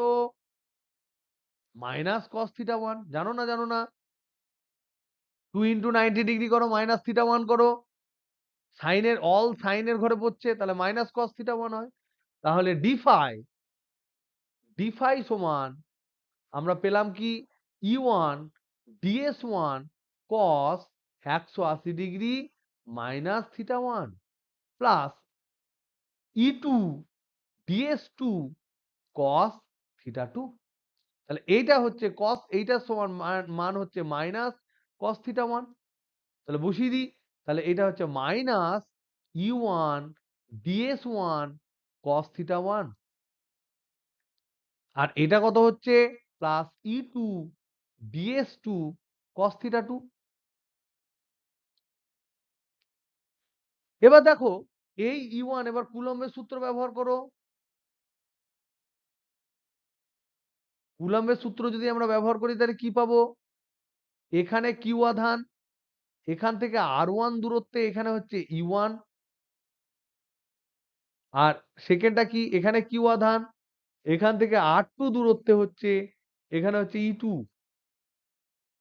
মাইনাস কস থিটা ওয়ান, জানো না? জানো না? 2 × 90 ডিগ্রি করো, মাইনাস থিটা ওয়ান করো, সাইনের অল সাইনের ঘরে পড়ছে, তাহলে মাইনাস কস থিটা ওয়ান হয়। তাহলে ডিফাই, ডিফাই সমান আমরা পেলাম কি? E one DS one cos 180 degree minus theta one plus E two DS two cos theta two. তাহলে এইটা হচ্ছে কস, এইটার সমান মান হচ্ছে মাইনাস কস থিটা ওয়ান। তাহলে বসিয়ে দিই, তাহলে এটা হচ্ছে minus E one DS one cos theta one, আর এটা কত হচ্ছে? Plus E two DS two cos theta two. এবার দেখো এই ই ওয়ান, এবার কুলম্বের সূত্র ব্যবহার করো। কুলম্বের সূত্র যদি আমরা ব্যবহার করি তাহলে কি পাবো? এখানে কিউ আধান, এখান থেকে আর ওয়ান দূরত্বে এখানে হচ্ছে ই ওয়ান, আর সেকেন্ডটা কি? এখানে কিউ আধান, এখান থেকে আর টু দূরত্বে হচ্ছে এখানে হচ্ছে ই টু।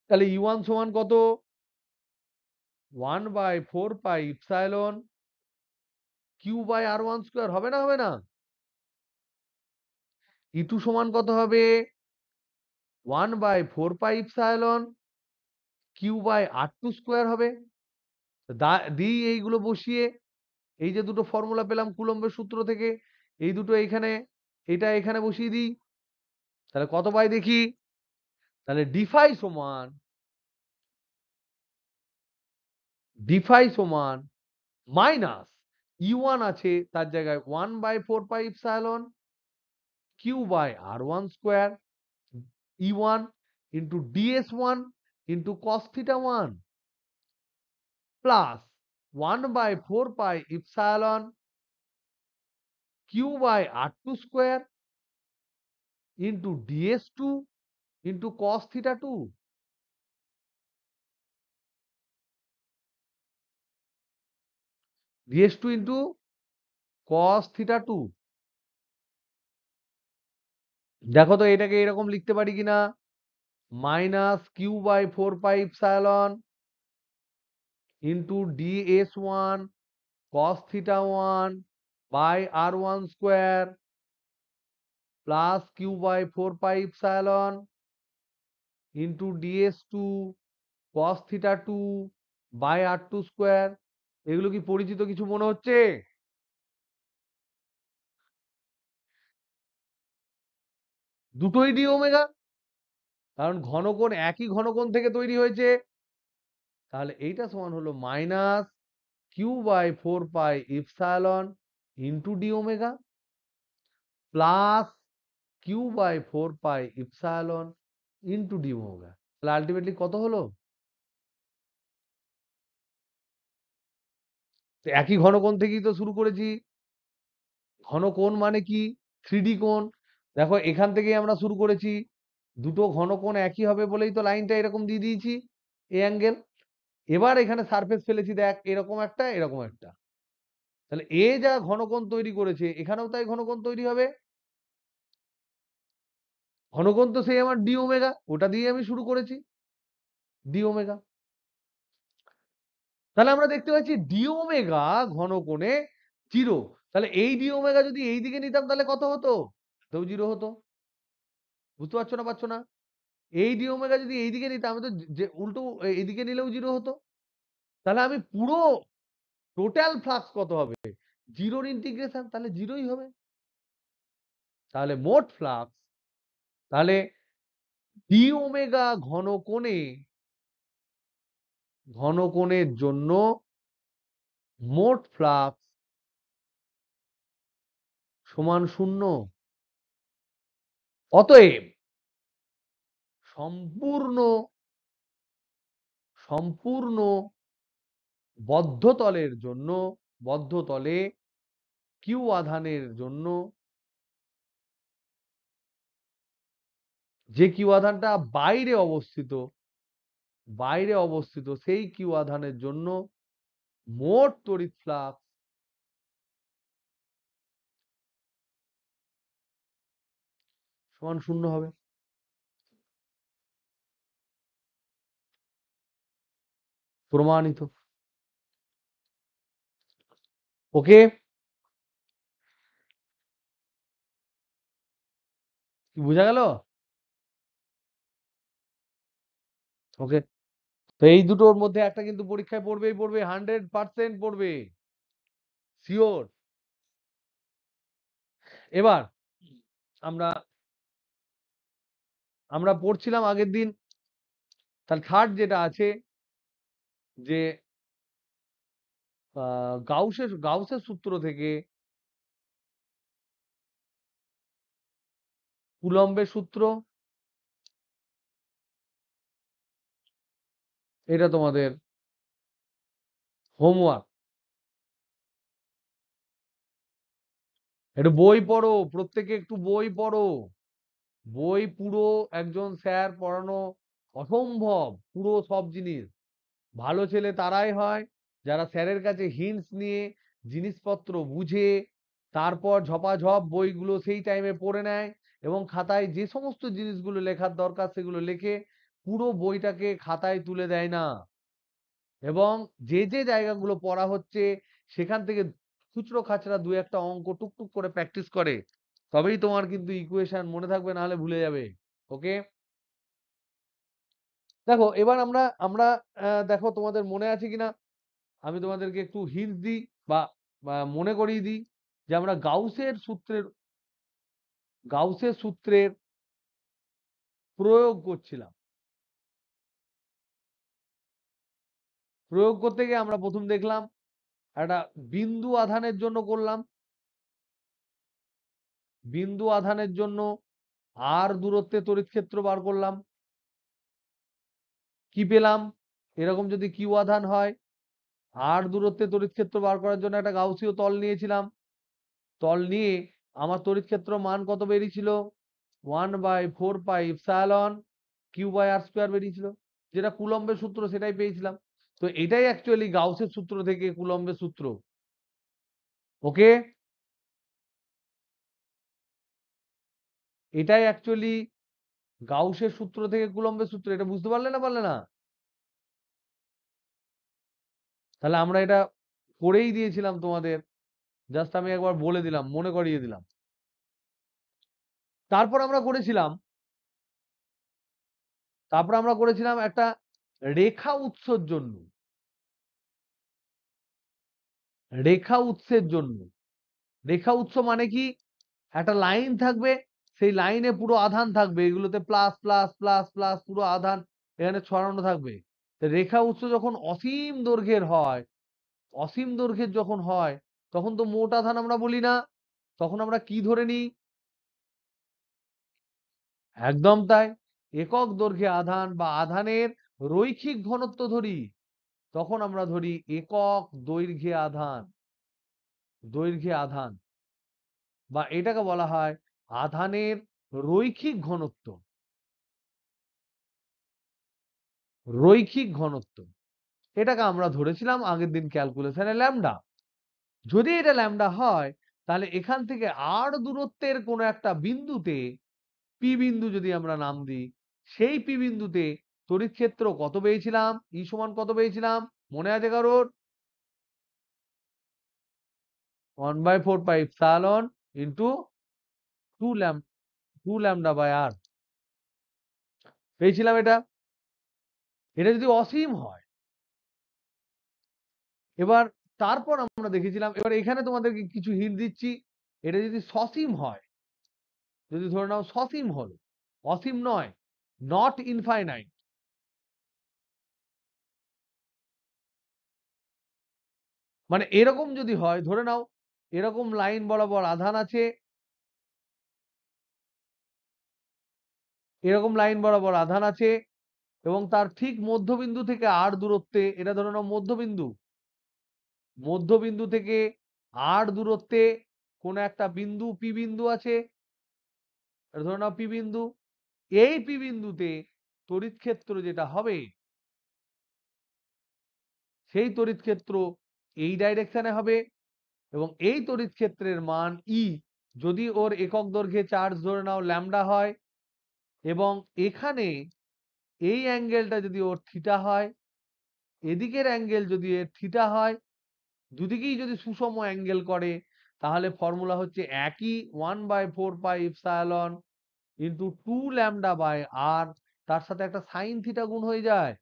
তাহলে ই ওয়ান সমান কত? 1/4 pi epsilon Q by R one square, হবে না? হবে না? ই টু সমান কত হবে? 1/4 pi epsilon Q by R two square হবে। দিই এইগুলো বসিয়ে, এই যে দুটো ফর্মুলা পেলাম কুলম্বের সূত্র থেকে, এই দুটো এখানে, এটা এখানে বসিয়ে দিই, তাহলে কত পাই দেখি? তাহলে ডিফাই সমান মাইনাস ই ওয়ান আছে তার জায়গায় 1/4 pi epsilon Q by R one square E one into DS one into cos theta one plus 1/4 pi epsilon Q by R two square into DS two into cos theta two. DS two into cos theta two. দেখো তো এটাকে এরকম লিখতে পারি কিনা? Minus Q by 4 pi epsilon into DS one cos theta one by R one square plus Q by 4 pi epsilon into DS two cos theta two by R two square. এগুলো কি পরিচিত কিছু মনে হচ্ছে? দুটোই ডি ওমেগা, কারণ ঘনকোণ একই ঘনকোণ থেকে তৈরি হয়েছে। তাহলে এইটা সমান হলো minus Q by 4 pi epsilon into D omega plus Q by 4 pi epsilon into D omega. তাহলে আলটিমেটলি কত হলো? তো একই ঘনকোণ থেকেই তো শুরু করেছি। ঘনকোণ মানে কি? 3D কোণ। দেখো এখান থেকেই আমরা শুরু করেছি। দুটো ঘনকোণ একই হবে বলেই তো লাইনটা এরকম দিয়ে দিয়েছি, এ অ্যাঙ্গেল। এবার এখানে সারফেস ফেলেছি, দেখ এরকম একটা, এরকম একটা। তাহলে এ যা ঘনকোণ তৈরি করেছে এখানেও তাই ঘনকোণ তৈরি হবে। ঘনকোণ তো সেই আমার ডি ওমেগা, ওটা দিয়ে আমি শুরু করেছি, ডি ওমেগা। তাহলে আমরা দেখতে পাচ্ছি ডি ওমেগা ঘনকোণে 0। তাহলে এই ডি ওমেগা যদি এই দিকে নিতাম তাহলে কত হতো? তো 0 হতো। বুঝতে পারছো না পারছো না? এই ডি ওমেগা যদি এই দিকে নিতাম আমি তো যে উল্টো এইদিকে নিলেও 0 হতো। তাহলে আমি পুরো টোটাল ফ্লাক্স কত হবে? 0 ইন্টিগ্রেশন, তাহলে 0ই হবে। তাহলে মোট ফ্লাক্স, তাহলে ডি ওমেগা ঘনকোণের জন্য মোট ফ্লাক্স সমান 0। অতএব সম্পূর্ণ সম্পূর্ণ বদ্ধতলের জন্য, বদ্ধতলে কিউ আধানের জন্য, যে কিউ আধানটা বাইরে অবস্থিত সেই কিউ আধানের জন্য মোট তড়িৎ ফ্লাক্স সমান 0 হবে। প্রমাণিত। ওকে, কি বোঝা গেল? ওকে, তো এই দুটোর মধ্যে একটা কিন্তু পরীক্ষায় পড়বেই পড়বে, 100% পড়বে, শিওর। এবার আমরা আমরা পড়ছিলাম আগের দিন, তাহলে থার্ড যেটা আছে যে গাউসের সূত্র থেকে কুলম্বের সূত্র, এটা তোমাদের হোমওয়ার্ক। একটু বই পড়ো, প্রত্যেকে একটু বই পড়ো। বই পুরো একজন স্যার পড়ানো অসম্ভব, পুরো সব জিনিস। ভালো ছেলে তারাই হয় যারা স্যারের কাছে হিন্টস নিয়ে জিনিসপত্র বুঝে তারপর ঝপাঝপ বইগুলো সেই টাইমে পড়ে নেয় এবং খাতায় যে সমস্ত জিনিসগুলো লেখার দরকার সেগুলো লেখে, পুরো বইটাকে খাতায় তুলে দেয় না। এবং যে যে জায়গাগুলো পড়া হচ্ছে সেখান থেকে খুচরো খাচরা দু একটা অঙ্ক টুকটুক করে প্র্যাকটিস করে, তবেই তোমার কিন্তু ইকুয়েশন মনে থাকবে, না হলে ভুলে যাবে। ওকে, দেখো এবার আমরা আমরা দেখো তোমাদের মনে আছে কিনা, আমি তোমাদেরকে একটু হিন্ট দিই বা বা মনে করিয়ে দিই যে আমরা গাউসের সূত্রের প্রয়োগ করছিলাম। প্রয়োগ করতে গিয়ে আমরা প্রথম দেখলাম একটা বিন্দু আধানের জন্য করলাম। বিন্দু আধানের জন্য আর দূরত্বে তড়িৎ ক্ষেত্র বার করলাম। কি পেলাম? এরকম যদি কিউ আধান হয়, আর দূরত্বে তড়িৎ ক্ষেত্র বার করার জন্য একটা গাউসীয় তল নিয়েছিলাম। তল নিয়ে আমার তড়িৎ ক্ষেত্র মান কত বেরিয়েছিল? 1/4 pi epsilon Q by R square বেরিয়েছিল, যেটা কুলম্বের সূত্র, সেটাই পেয়েছিলাম। তো এটাই অ্যাকচুয়ালি গাউসের সূত্র থেকে কুলম্বের সূত্র। ওকে, এটাই অ্যাকচুয়ালি গাউসের সূত্র থেকে কুলম্বের সূত্র। এটা বুঝতে পারলে না পারলে না? তাহলে আমরা এটা করেই দিয়েছিলাম তোমাদের, জাস্ট আমি একবার বলে দিলাম, মনে করিয়ে দিলাম। তারপর আমরা করেছিলাম একটা রেখা উৎসের জন্য। রেখা উৎসের জন্য, রেখা উৎস মানে কি? একটা লাইন থাকবে, সেই লাইনে পুরো আধান থাকবে, এগুলোতে প্লাস প্লাস প্লাস প্লাস পুরো আধান এখানে ছড়ানো থাকবে। রেখা উৎস যখন অসীম দৈর্ঘ্যের হয়, অসীম দৈর্ঘ্যের যখন হয়, তখন তো মোট আধান আমরা বলি না, তখন আমরা কি ধরে নিই? একদম তাই। একক দৈর্ঘ্যে আধান বা আধানের রৈখিক ঘনত্ব ধরি, তখন আমরা ধরি একক দৈর্ঘ্যে আধান। দৈর্ঘ্যে আধান বা এটাকে বলা হয় আধানের রৈখিক ঘনত্ব। রৈখিক ঘনত্ব এটাকে আমরা ধরেছিলাম আগের দিন ক্যালকুলেশনে ল্যামডা। যদি এটা ল্যামডা হয়, তাহলে এখান থেকে আর দূরত্বের কোনো একটা বিন্দুতে, পি বিন্দু যদি আমরা নাম দিই, সেই পি বিন্দুতে তড়িৎ ক্ষেত্র কত পেয়েছিলাম? ই সমান কত পেয়েছিলাম? মনে আছে কারোর? 1/4 পাই ইন্টু 2 ল্যামডা বাই আর পেয়েছিলাম এটা। এটা যদি অসীম হয়, এবার তারপর আমরা দেখেছিলাম, এবার এখানে তোমাদেরকে কিছু হিন্ট দিচ্ছি, এটা যদি সসীম হয়, যদি ধরে নাও সসীম হলো, অসীম নয়, নট ইনফাইনাইট, মানে এরকম যদি হয়, ধরে নাও এরকম লাইন বরাবর আধান আছে, এরকম লাইন বরাবর আধান আছে এবং তার ঠিক মধ্যবিন্দু থেকে আর দূরত্বে, এটা ধরে নাও মধ্যবিন্দু, মধ্যবিন্দু থেকে আর দূরত্বে কোন একটা বিন্দু পি বিন্দু আছে, এটা ধরে নাও পি বিন্দু। এই পি বিন্দুতে তড়িৎ ক্ষেত্র যেটা হবে, সেই তড়িৎ ক্ষেত্র এই ডাইরেকশনে হবে এবং এই তড়িৎ ক্ষেত্রের মান ই, যদি ওর একক দৈর্ঘ্যে চার্জ ধরে নাও ল্যামডা হয়, এবং এখানে এই অ্যাঙ্গেলটা যদি ওর থিটা হয়, এদিকের অ্যাঙ্গেল যদি এর থিটা হয়, দুদিকেই যদি সুষম অ্যাঙ্গেল করে, তাহলে ফর্মুলা হচ্ছে একই 1/4 পাই ইন্টু 2 ল্যামডা বাই আর, তার সাথে একটা সাইন থিটা গুণ হয়ে যায়।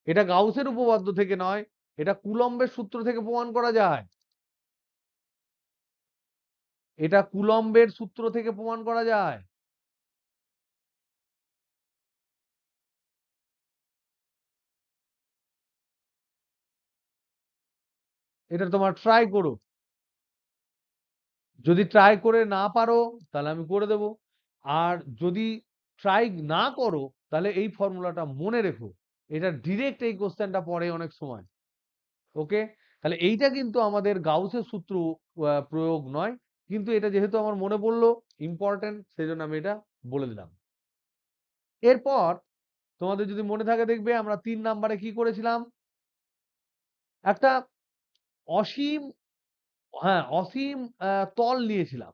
এটা গাউসের উপপাদ্য থেকে নয়, এটা কুলম্বের সূত্র থেকে প্রমাণ করা যায়। এটা কুলম্বের সূত্র থেকে প্রমাণ করা যায়। এটা তোমার ট্রাই করো, যদি ট্রাই করে না পারো তাহলে আমি করে দেব, আর যদি ট্রাই না করো তাহলে এই ফর্মুলাটা মনে রেখো, এটা ডিরেক্ট এই কোশ্চেনটা পড়ে অনেক সময়। ওকে, তাহলে এইটা কিন্তু আমাদের গাউসের সূত্র প্রয়োগ নয়, কিন্তু এটা যেহেতু আমার মনে পড়লো ইম্পর্টেন্ট, সেই জন্য আমি এটা বলে দিলাম। এরপর তোমাদের যদি মনে থাকে, দেখবে আমরা 3 নম্বরে কি করেছিলাম, একটা অসীম, হ্যাঁ অসীম তল নিয়েছিলাম।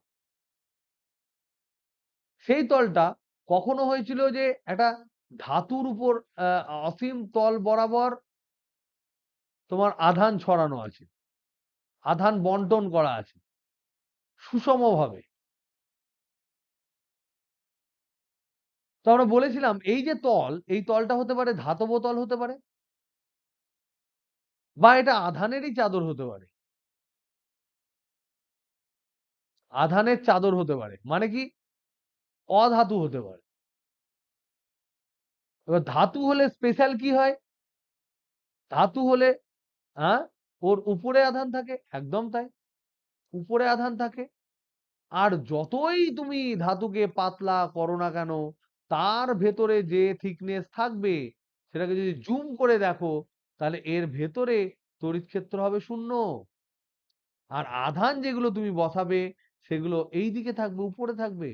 সেই তলটা কখনো হয়েছিল যে একটা ধাতুর উপর অসীম তল বরাবর তোমার আধান ছড়ানো আছে, আধান বন্টন করা আছে সুষমভাবে। তো আমরা বলেছিলাম এই যে তল, এই তলটা হতে পারে ধাতব তল হতে পারে, বা এটা আধানেরই চাদর হতে পারে, আধানের চাদর হতে পারে, মানে কি অধাতু হতে পারে। এবার ধাতু হলে স্পেশাল কি হয়? ধাতু হলে হ্যাঁ, ওর উপরে আধান থাকে, একদম তাই, উপরে আধান থাকে। আর যতই তুমি ধাতুকে পাতলা করো না কেন, তার ভেতরে যে থিকনেস থাকবে, সেটাকে যদি জুম করে দেখো, তাহলে এর ভেতরে তড়িৎ ক্ষেত্র হবে শূন্য। আর আধান যেগুলো তুমি বসাবে, সেগুলো এই দিকে থাকবে, উপরে থাকবে।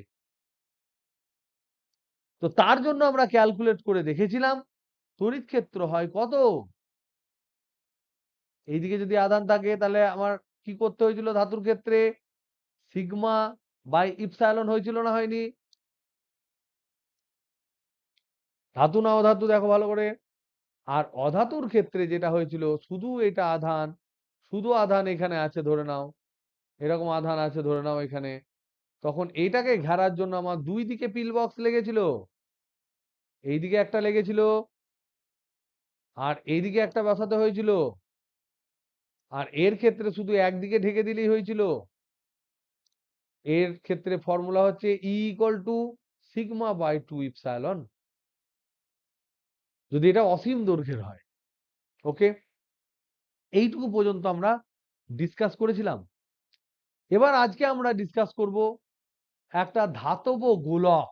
তো তার জন্য আমরা ক্যালকুলেট করে দেখেছিলাম তড়িৎ ক্ষেত্র হয় কত। এইদিকে যদি আধান থাকে, তাহলে আমার কি করতে হয়েছিল ধাতুর ক্ষেত্রে? সিগমা বাই ইপসাইলন হয়েছিল না হয়নি? ধাতু না অধাতু দেখো ভালো করে। আর অধাতুর ক্ষেত্রে যেটা হয়েছিল, শুধু এটা আধান, শুধু আধান এখানে আছে ধরে নাও, এরকম আধান আছে ধরে নাও এখানে, তখন এইটাকে ঘেরার জন্য আমার দুই দিকে পিল বক্স লেগেছিল, এইদিকে একটা লেগেছিল আর এইদিকে একটা বসাতে হয়েছিল। আর এর ক্ষেত্রে শুধু একদিকে ঢেকে দিলেই হয়েছিল। এর ক্ষেত্রে ফর্মুলা হচ্ছে E equal to sigma by 2 epsilon. যদি এটা অসীম দৈর্ঘ্যের হয়। ওকে, এইটুকু পর্যন্ত আমরা ডিসকাস করেছিলাম। এবার আজকে আমরা ডিসকাস করব একটা ধাতব গোলক,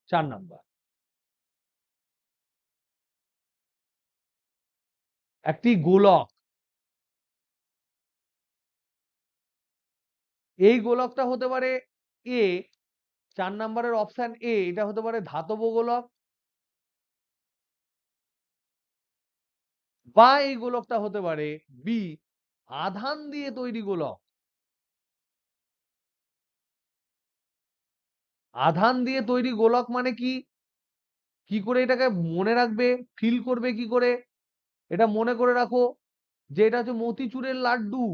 4 নাম্বার। একটি গোলক, এই গোলকটা হতে পারে এ, 4 নাম্বারের অপশন এ, এটা হতে পারে ধাতব গোলক, বা এই গোলকটা হতে পারে বি, আধান দিয়ে তৈরি গোলক। আধান দিয়ে তৈরি গোলক মানে কি, কি করে এটাকে মনে রাখবে, ফিল করবে কি করে? এটা মনে করে রাখো যে এটা হচ্ছে মতিচুরের লাড্ডু।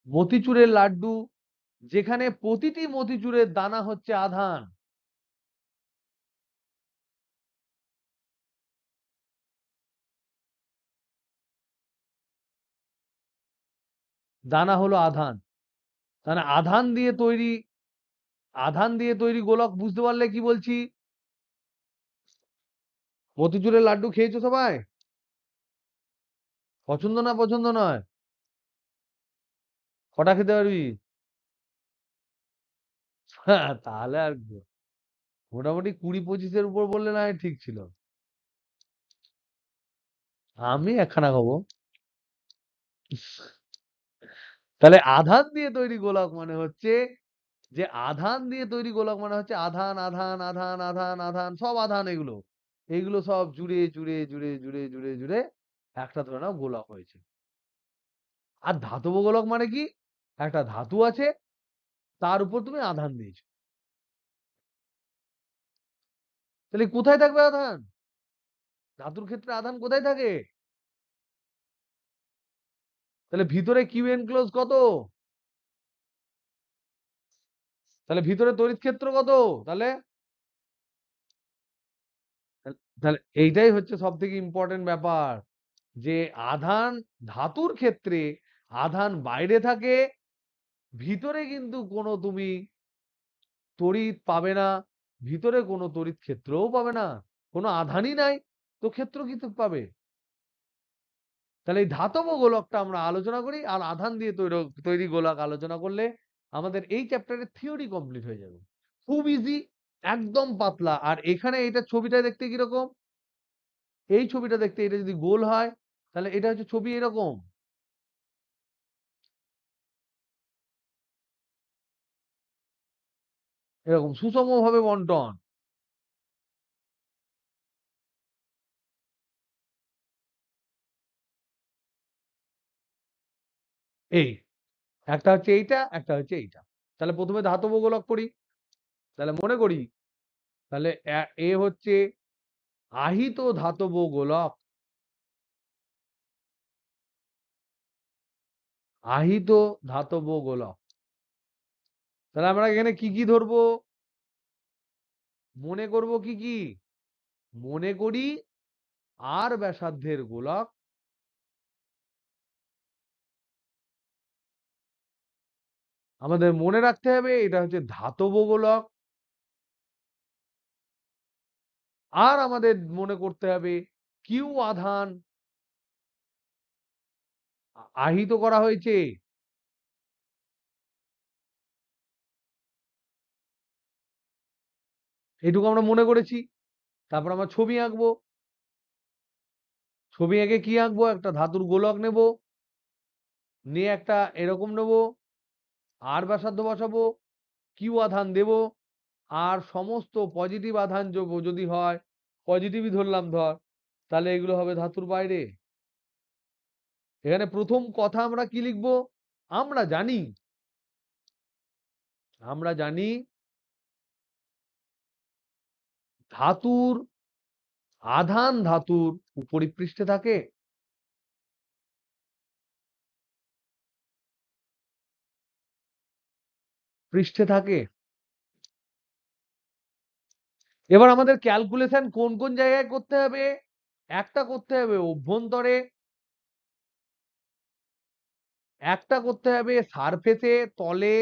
মতিচুরের লাড্ডু, যেখানে প্রতিটি মতিচুরের দানা হচ্ছে আধান। দানা হলো আধান। তাহলে আধান দিয়ে তৈরি, আধান দিয়ে তৈরি গোলক বুঝতে পারলে কি বলছি? মতিচুরের লাড্ডু খেয়েছো সবাই? পছন্দ না পছন্দ নয়? কটা খেতে পারবি? হ্যাঁ, তাহলে আর কি। মোটামুটি 20-25-এর উপর বললে না হয় ঠিক ছিল। আমি একখানা খাবো। তাহলে আধান দিয়ে তৈরি গোলক মানে হচ্ছে, যে আধান দিয়ে তৈরি গোলক মানে হচ্ছে আধান আধান আধান আধান আধান, সব আধান, এগুলো এগুলো সব জুড়ে জুড়ে জুড়ে জুড়ে জুড়ে জুড়ে একটা ধরে নাও গোলক হয়েছে। আর ধাতব গোলক মানে কি, একটা ধাতু আছে, তার উপর তুমি আধান দিয়েছো। তাহলে কোথায় থাকবে আধান? ধাতুর ক্ষেত্রে আধান কোথায় থাকে? তাহলে ভিতরে কিউ এনক্লোজ কত? তাহলে ভিতরে তড়িৎ ক্ষেত্র কত? তাহলে তাহলে এইটাই হচ্ছে সব থেকে ইম্পর্টেন্ট ব্যাপার, যে আধান, ধাতুর ক্ষেত্রে আধান বাইরে থাকে, ভিতরে কিন্তু কোনো তুমি তড়িৎ পাবে না, ভিতরে কোনো তড়িৎ ক্ষেত্রও পাবে না, কোনো আধানই নাই, তো ক্ষেত্র কি পাবে? তাহলে এই ধাতব গোলকটা আমরা আলোচনা করি, আর আধান দিয়ে তৈরি তৈরি গোলক আলোচনা করলে আমাদের এই চ্যাপ্টারের থিওরি কমপ্লিট হয়ে যাবে। খুব ইজি, একদম পাতলা। আর এখানে এটা ছবিটা দেখতে কিরকম, এই ছবিটা দেখতে এটা যদি গোল হয়, তাহলে এটা হচ্ছে ছবি এরকম, এরকম সুষম ভাবে বন্টন। এই একটা হচ্ছে এইটা, একটা হচ্ছে এইটা। তাহলে প্রথমে ধাতব গোলক করি, তাহলে মনে করি, তাহলে এ হচ্ছে আহিত ধাতব গোলক, আহিত ধাতব গোলক। তাহলে আমরা এখানে কি কি ধরবো, মনে করব কি কি, মনে করি আর ব্যাসার্ধের গোলক, আমাদের মনে রাখতে হবে এটা হচ্ছে ধাতব গোলক। আর আমাদের মনে করতে হবে কিউ আধান আহিত করা হয়েছে। এটুকু আমরা মনে করেছি। তারপর আমরা ছবি আঁকবো, ছবি এঁকে কি আঁকবো, একটা ধাতুর গোলক নেব, নিয়ে একটা এরকম নেব, আর ব্যাসার্ধ বসাবো, কিউ আধান দেব, আর সমস্ত পজিটিভ আধান যোগ যদি হয়, পজিটিভই ধরলাম ধর, তাহলে এগুলো হবে ধাতুর বাইরে। এখানে প্রথম কথা আমরা কি লিখবো, আমরা জানি, আমরা জানি ধাতুর আধান ধাতুর উপরিপৃষ্ঠে থাকে, পৃষ্ঠে থাকে। এবার আমাদের ক্যালকুলেশন কোন কোন জায়গায় করতে হবে, একটা করতে হবে অভ্যন্তরে, একটা করতে হবে সারফেসে তলে,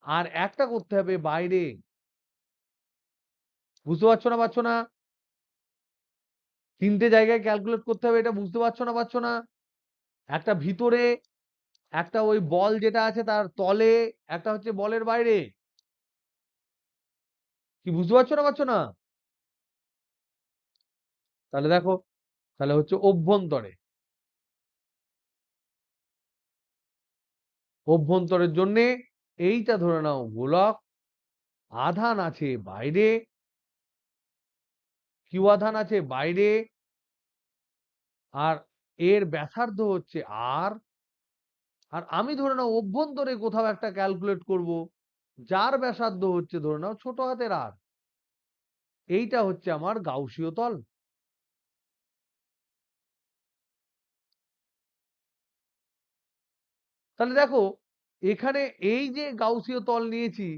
আর একটা করতে হবে বাইরে। বুঝতে পারছো না? তিনটে জায়গায় ক্যালকুলেট করতে হবে, এটা বুঝতে পারছো না? একটা ভিতরে, একটা ওই বল যেটা আছে তার তলে, একটা হচ্ছে বলের বাইরে। কি বুঝতে পারছো না? তাহলে দেখো, তাহলে হচ্ছে অভ্যন্তরে। অভ্যন্তরের জন্যে এইটা ধরে নাও গোলক, আধান আছে বাইরে, কিউ আধান আছে বাইরে, আর এর ব্যাসার্ধ হচ্ছে আর। আর আমি ধরে নাও অভ্যন্তরে কোথাও একটা ক্যালকুলেট করব, যার ব্যাসার্ধ হচ্ছে ধরে নাও ছোট হাতের আর। এইটা হচ্ছে আমার গাউসীয় তল। তাহলে দেখো, এখানে এই যে গাউসীয় তল নিয়েছি,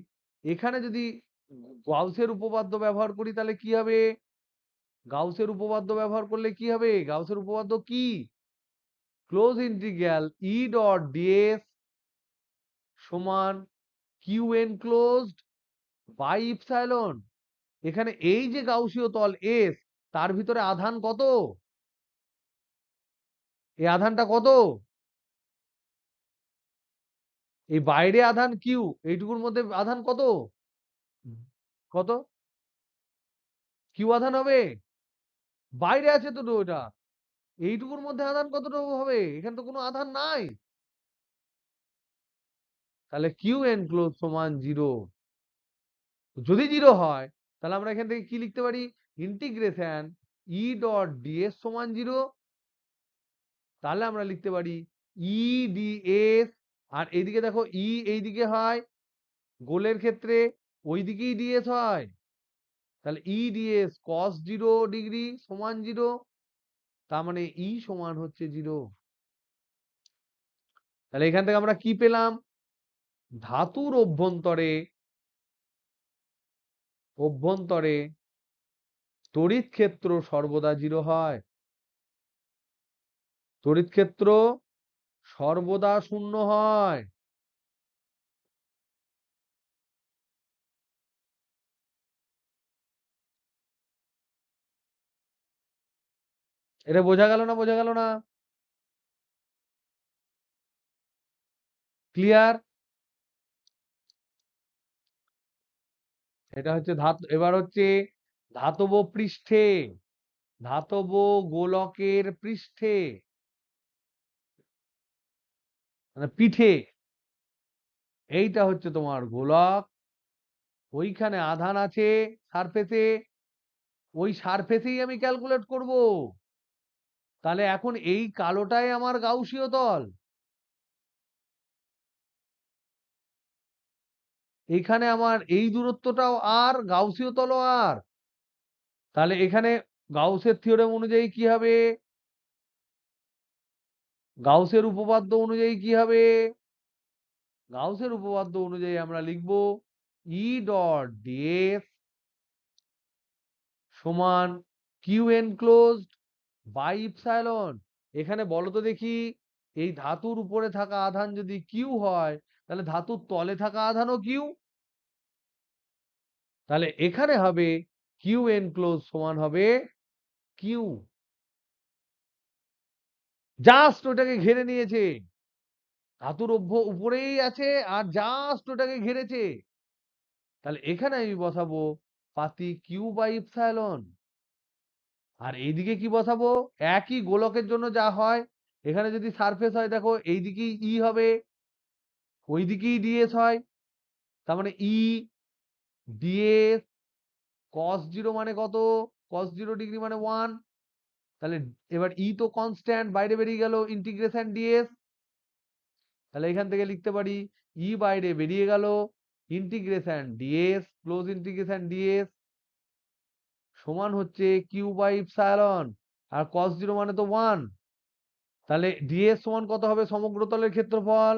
এখানে যদি গাউসের উপপাদ্য ব্যবহার করি তাহলে কি হবে? গাউসের উপপাদ্য ব্যবহার করলে কি হবে? গাউসের উপপাদ্য কি? ক্লোজ ইন্টিগ্রাল ই ডট ডিএস সমান কিউ এনক্লোজড বাই ইপসাইলন। এখানে এই যে গাউসীয় তল এস, তার ভিতরে আধান কত? এই আধানটা কত? এই বাইরে আধান কিউ, এইটুকুর মধ্যে আধান কত? কত? কিউ আধান হবে? বাইরে আছে তো ওটা। এইটুকুর মধ্যে আধান কতটুকু হবে? এখানে তো কোনো আধান নাই। তাহলে কিউ এনক্লোজ সমান 0। যদি 0 হয় তাহলে আমরা এখান থেকে কি লিখতে পারি? ইন্টিগ্রেশন ই ডট ডিএস সমান 0। তাহলে আমরা লিখতে পারি ই ডিএস। আর এইদিকে দেখো ই এইদিকে হয় গোলের ক্ষেত্রে, ওই দিকেই ডিএস হয়। তাহলে ই ডিএস কস 0 ডিগ্রি সমান 0। তার মানে ই সমান হচ্ছে 0। তাহলে এখান থেকে আমরা কি পেলাম? ধাতুর অভ্যন্তরে, অভ্যন্তরে তড়িৎ ক্ষেত্র সর্বদা 0 হয়। তড়িৎ ক্ষেত্র সর্বদা 0 হয়। এটা বোঝা গেল না? বোঝা গেল না? ক্লিয়ার? এটা হচ্ছে এবার হচ্ছে ধাতব পৃষ্ঠে, ধাতব গোলকের পৃষ্ঠে, মানে পিঠে, এইটা হচ্ছে তোমার গোলক। ওইখানে আধান আছে সারফেসে, ওই সারফেসেই আমি ক্যালকুলেট করব। তাহলে এখন এই কালোটাই আমার গাউসীয় তল। এখানে আমার এই দূরত্বটাও আর, গাউসীয় তলও আর। তাহলে এখানে গাউসের থিওরেম অনুযায়ী কি হবে? গাউসের উপপাদ্য অনুযায়ী কি হবে? গাউসের উপপাদ্য অনুযায়ী আমরা লিখব ই ডট ডিএস সমান কিউ এনক্লোজড বাই ইপসাইলন। এখানে বলো তো দেখি, এই ধাতুর উপরে থাকা আধান যদি কিউ হয়, তাহলে ধাতুর তলে থাকা আধানও কিউ। তাহলে এখানে হবে কিউ এনক্লোজ সমান হবে কিউ। জাস্ট ওটাকে ঘিরে নিয়েছে, ধাতুর উপরেই আছে আর জাস্ট ওটাকে ঘিরেছে। তাহলে এখানে আমি বসাবো পাতি কিউ বাই ইপসাইলন। আর এইদিকে কি বসাবো? একই গোলকের জন্য যা হয়, এখানে যদি সারফেস হয় দেখো এইদিকেই ই হবে, ওইদিকেই ডিএস হয়। তার মানে ই ডিএস কস 0 মানে কত? কস 0 ডিগ্রি মানে 1। তাহলে এবার ই তো কনস্ট্যান্ট, বাইরে বেরিয়ে গেল ইন্টিগ্রেশন ডিএস। তাহলে এখান থেকে লিখতে পারি ই বাইরে বেরিয়ে গেল, integration DS, close integration DS সমান হচ্ছে কিউ বাই ইপসাইলন। আর কস 0 মানে তো 1। তাহলে ডিএস সমান কত হবে? সমগ্র তলের ক্ষেত্রফল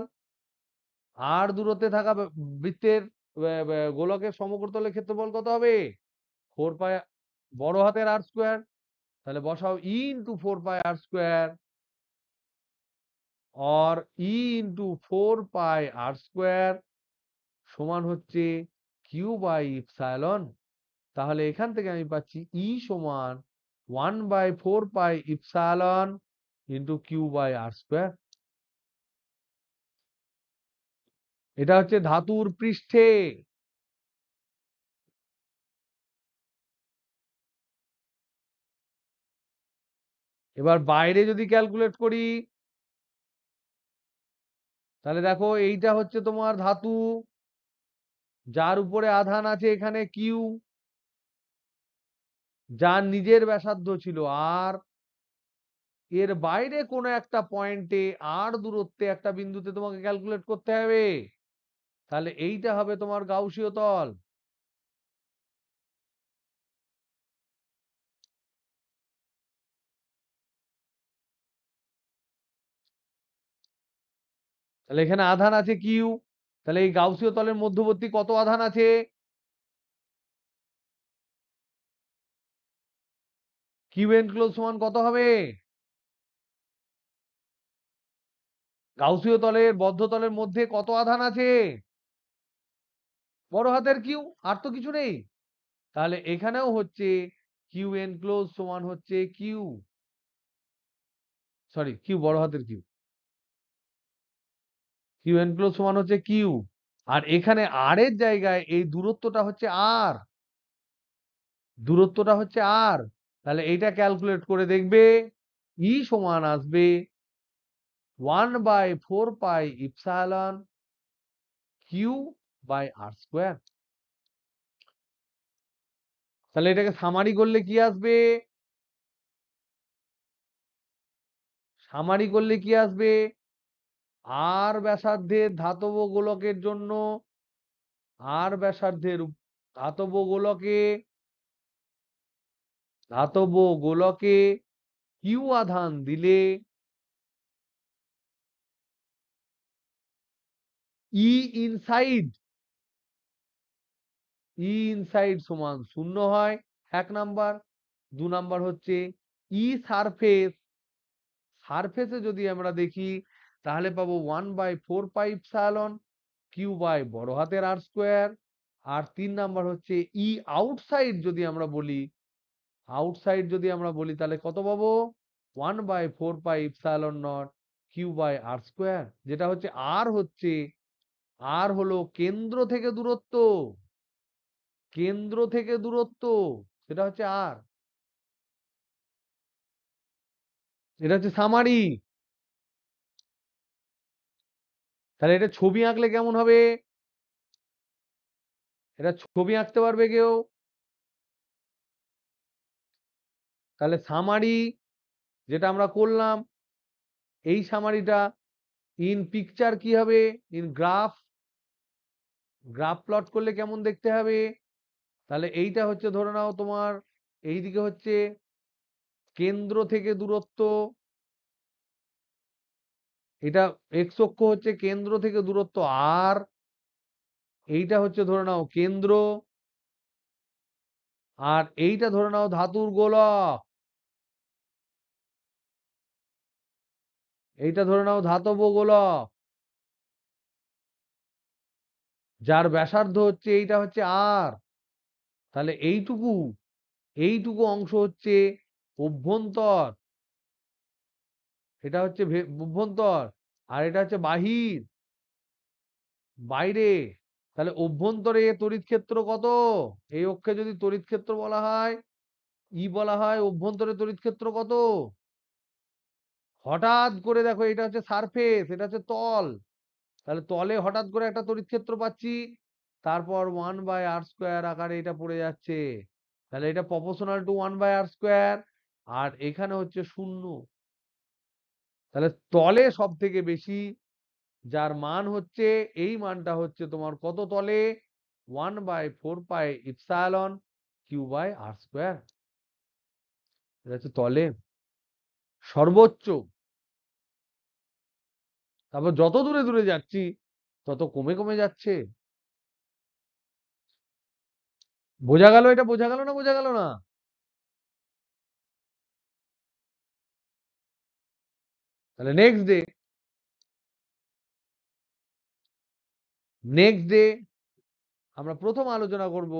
আর দূরত্বে থাকা বৃত্তের গোলকের সমগ্র তলের ক্ষেত্রফল কত হবে? 4 পাই বড় হাতের আর স্কোয়ার। তাহলে বসাও ই ইন্টু 4 পাই আর স্কোয়ার, और ই ইন্টু 4 পাই আর স্কোয়ার সমান হচ্ছে কিউ বাই ইপসাইলন। তাহলে এখান থেকে আমি পাচ্ছি ই সমান 1/4 pi epsilon into Q by R square. এটা হচ্ছে ধাতুর পৃষ্ঠে। এবার বাইরে যদি ক্যালকুলেট করি, তাহলে দেখো এইটা হচ্ছে তোমার ধাতু, যার উপরে আধান আছে এখানে কিউ, যার নিজের ব্যাসার্ধ ছিল আর, এর বাইরে কোনো একটা পয়েন্টে আর দূরত্বে একটা বিন্দুতে তোমাকে ক্যালকুলেট করতে হবে। তাহলে এইটা হবে তোমার গাউসীয় তল। তাহলে এখানে আধান আছে কিউ, তাহলে এই গাউসীয় তলের মধ্যবর্তী কত আধান আছে? কিউ এনক্লোজ সমান কত হবে? গাউসীয় তলের বদ্ধ তলের মধ্যে কত আধান আছে? বড় হাতের কিউ, আর তো কিছু নেই। তাহলে এখানেও হচ্ছে কিউ এনক্লোজ সমান হচ্ছে কিউ, সরি কিউ বড় হাতের কিউ, কিউ এনক্লোজ সমান হচ্ছে কিউ। আর এখানে আর এর জায়গায় এই দূরত্বটা হচ্ছে আর, দূরত্বটা হচ্ছে আর। তাহলে এইটা ক্যালকুলেট করে দেখবে, ই সমান আসবে 1/4 pi epsilon Q by R square. তাহলে এটাকে সামারি করলে কি আসবে? সামারি করলে কি আসবে? আর ব্যাসার্ধের ধাতব গোলকের জন্য, আর ব্যাসার্ধের ধাতব গোলকে, ধাতব গোলকে কিউ আধান দিলে ই ইনসাইড, ই ইনসাইড সমান 0 হয়, 1 নাম্বার। 2 নাম্বার হচ্ছে ই সারফেস, সারফেসে যদি আমরা দেখি তাহলে পাবো 1/4 পাই ইপসালন কিউ বাই বড় হাতের আর স্কোয়ার। আর 3 নাম্বার হচ্ছে ই আউটসাইড যদি আমরা বলি, আউটসাইড যদি আমরা বলি তাহলে কত পাবো? 1/4 pi epsilon not Q by R square, যেটা হচ্ছে আর, হচ্ছে আর হলো কেন্দ্র থেকে দূরত্ব, কেন্দ্র থেকে দূরত্ব, সেটা হচ্ছে আর। এটা হচ্ছে সামারি। তাহলে এটা ছবি আঁকলে কেমন হবে? এটা ছবি আঁকতে পারবে কেউ? তাহলে সামারি যেটা আমরা করলাম, এই সামারিটা ইন পিকচার কি হবে? ইন গ্রাফ, গ্রাফ প্লট করলে কেমন দেখতে হবে? তাহলে এইটা হচ্ছে ধরে নাও তোমার, এইদিকে হচ্ছে কেন্দ্র থেকে দূরত্ব, এটা এক্স অক্ষ হচ্ছে কেন্দ্র থেকে দূরত্ব আর, এইটা হচ্ছে ধরে নাও কেন্দ্র, আর এইটা ধরে নাও ধাতুর গোলক, এইটা ধরে নাও ধাতব গোলক, যার ব্যাসার্ধ হচ্ছে এইটা হচ্ছে আর। তাহলে এইটুকু, এইটুকু অংশ হচ্ছে অভ্যন্তর, এটা হচ্ছে অভ্যন্তর, আর এটা হচ্ছে বাহির, বাইরে। তাহলে অভ্যন্তরে তড়িৎ ক্ষেত্র কত? এই অক্ষে যদি তড়িৎ ক্ষেত্র বলা হয়, ই বলা হয়, অভ্যন্তরে তড়িৎ ক্ষেত্র কত? হঠাৎ করে দেখো এটা হচ্ছে সারফেস, এটা হচ্ছে তল, তাহলে তলে হঠাৎ করে একটা তড়িৎ ক্ষেত্র পাচ্ছি, তারপর 1/r² আকারে এটা পড়ে যাচ্ছে। তাহলে এটা প্রপোর্শনাল টু 1/r², আর এখানে হচ্ছে 0। তাহলে তলে সব থেকে বেশি, যার মান হচ্ছে, এই মানটা হচ্ছে তোমার কত তলে? 1/4 pi epsilon Q by R square. এটা হচ্ছে তলে সর্বোচ্চ। তারপর যত দূরে দূরে যাচ্ছি তত কমে কমে যাচ্ছে। বোঝা গেল? এটা বোঝা গেল না? বোঝা গেল না? তাহলে নেক্সট ডে আমরা প্রথম আলোচনা করব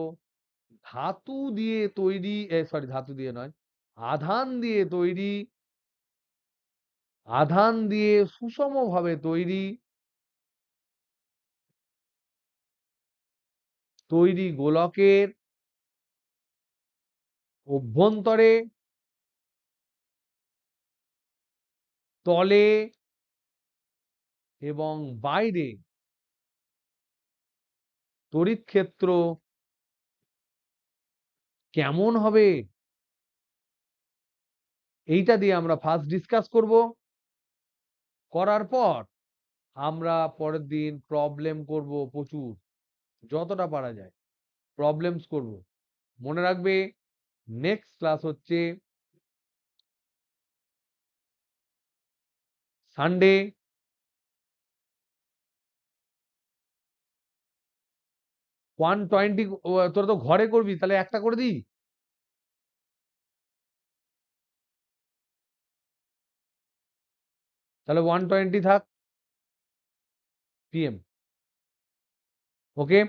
ধাতু দিয়ে তৈরি, সরি ধাতু দিয়ে নয়, আধান দিয়ে তৈরি, আধান দিয়ে সুষমভাবে তৈরি গোলকের অভ্যন্তরে, তলে এবং বাইরে তড়িৎ ক্ষেত্র কেমন হবে, এইটা দিয়ে আমরা ফার্স্ট ডিসকাস করব। করার পর আমরা পরের দিন প্রবলেম করব প্রচুর, যতটা পারা যায় প্রবলেমস করব। মনে রাখবে নেক্সট ক্লাস হচ্ছে সানডে, 120। তোরা তো ঘরে করবি, তাহলে একটা করে দিই, তাহলে 120 থাক PM। ওকে,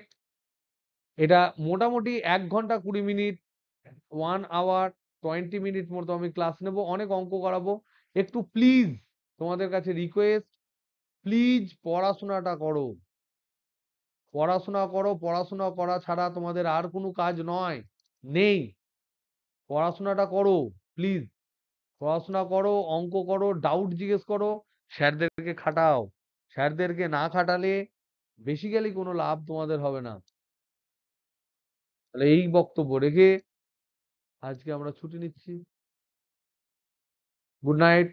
এটা মোটামুটি 1 ঘন্টা 20 মিনিট, 1 hour 20 মিনিট মতো আমি ক্লাস নেব, অনেক অঙ্ক করাবো। একটু প্লিজ তোমাদের কাছে রিকোয়েস্ট, প্লিজ পড়াশোনাটা করো, পড়াশোনা করো। পড়াশোনা করা ছাড়া তোমাদের আর কোনো কাজ নয়, নেই। পড়াশোনাটা করো প্লিজ, পড়াশোনা করো, অঙ্ক করো, ডাউট জিজ্ঞেস করো, স্যারদেরকে খাটাও। স্যারদেরকে না খাটালে বেসিক্যালি কোনো লাভ তোমাদের হবে না। তাহলে এই বক্তব্য রেখে আজকে আমরা ছুটি নিচ্ছি। Good night.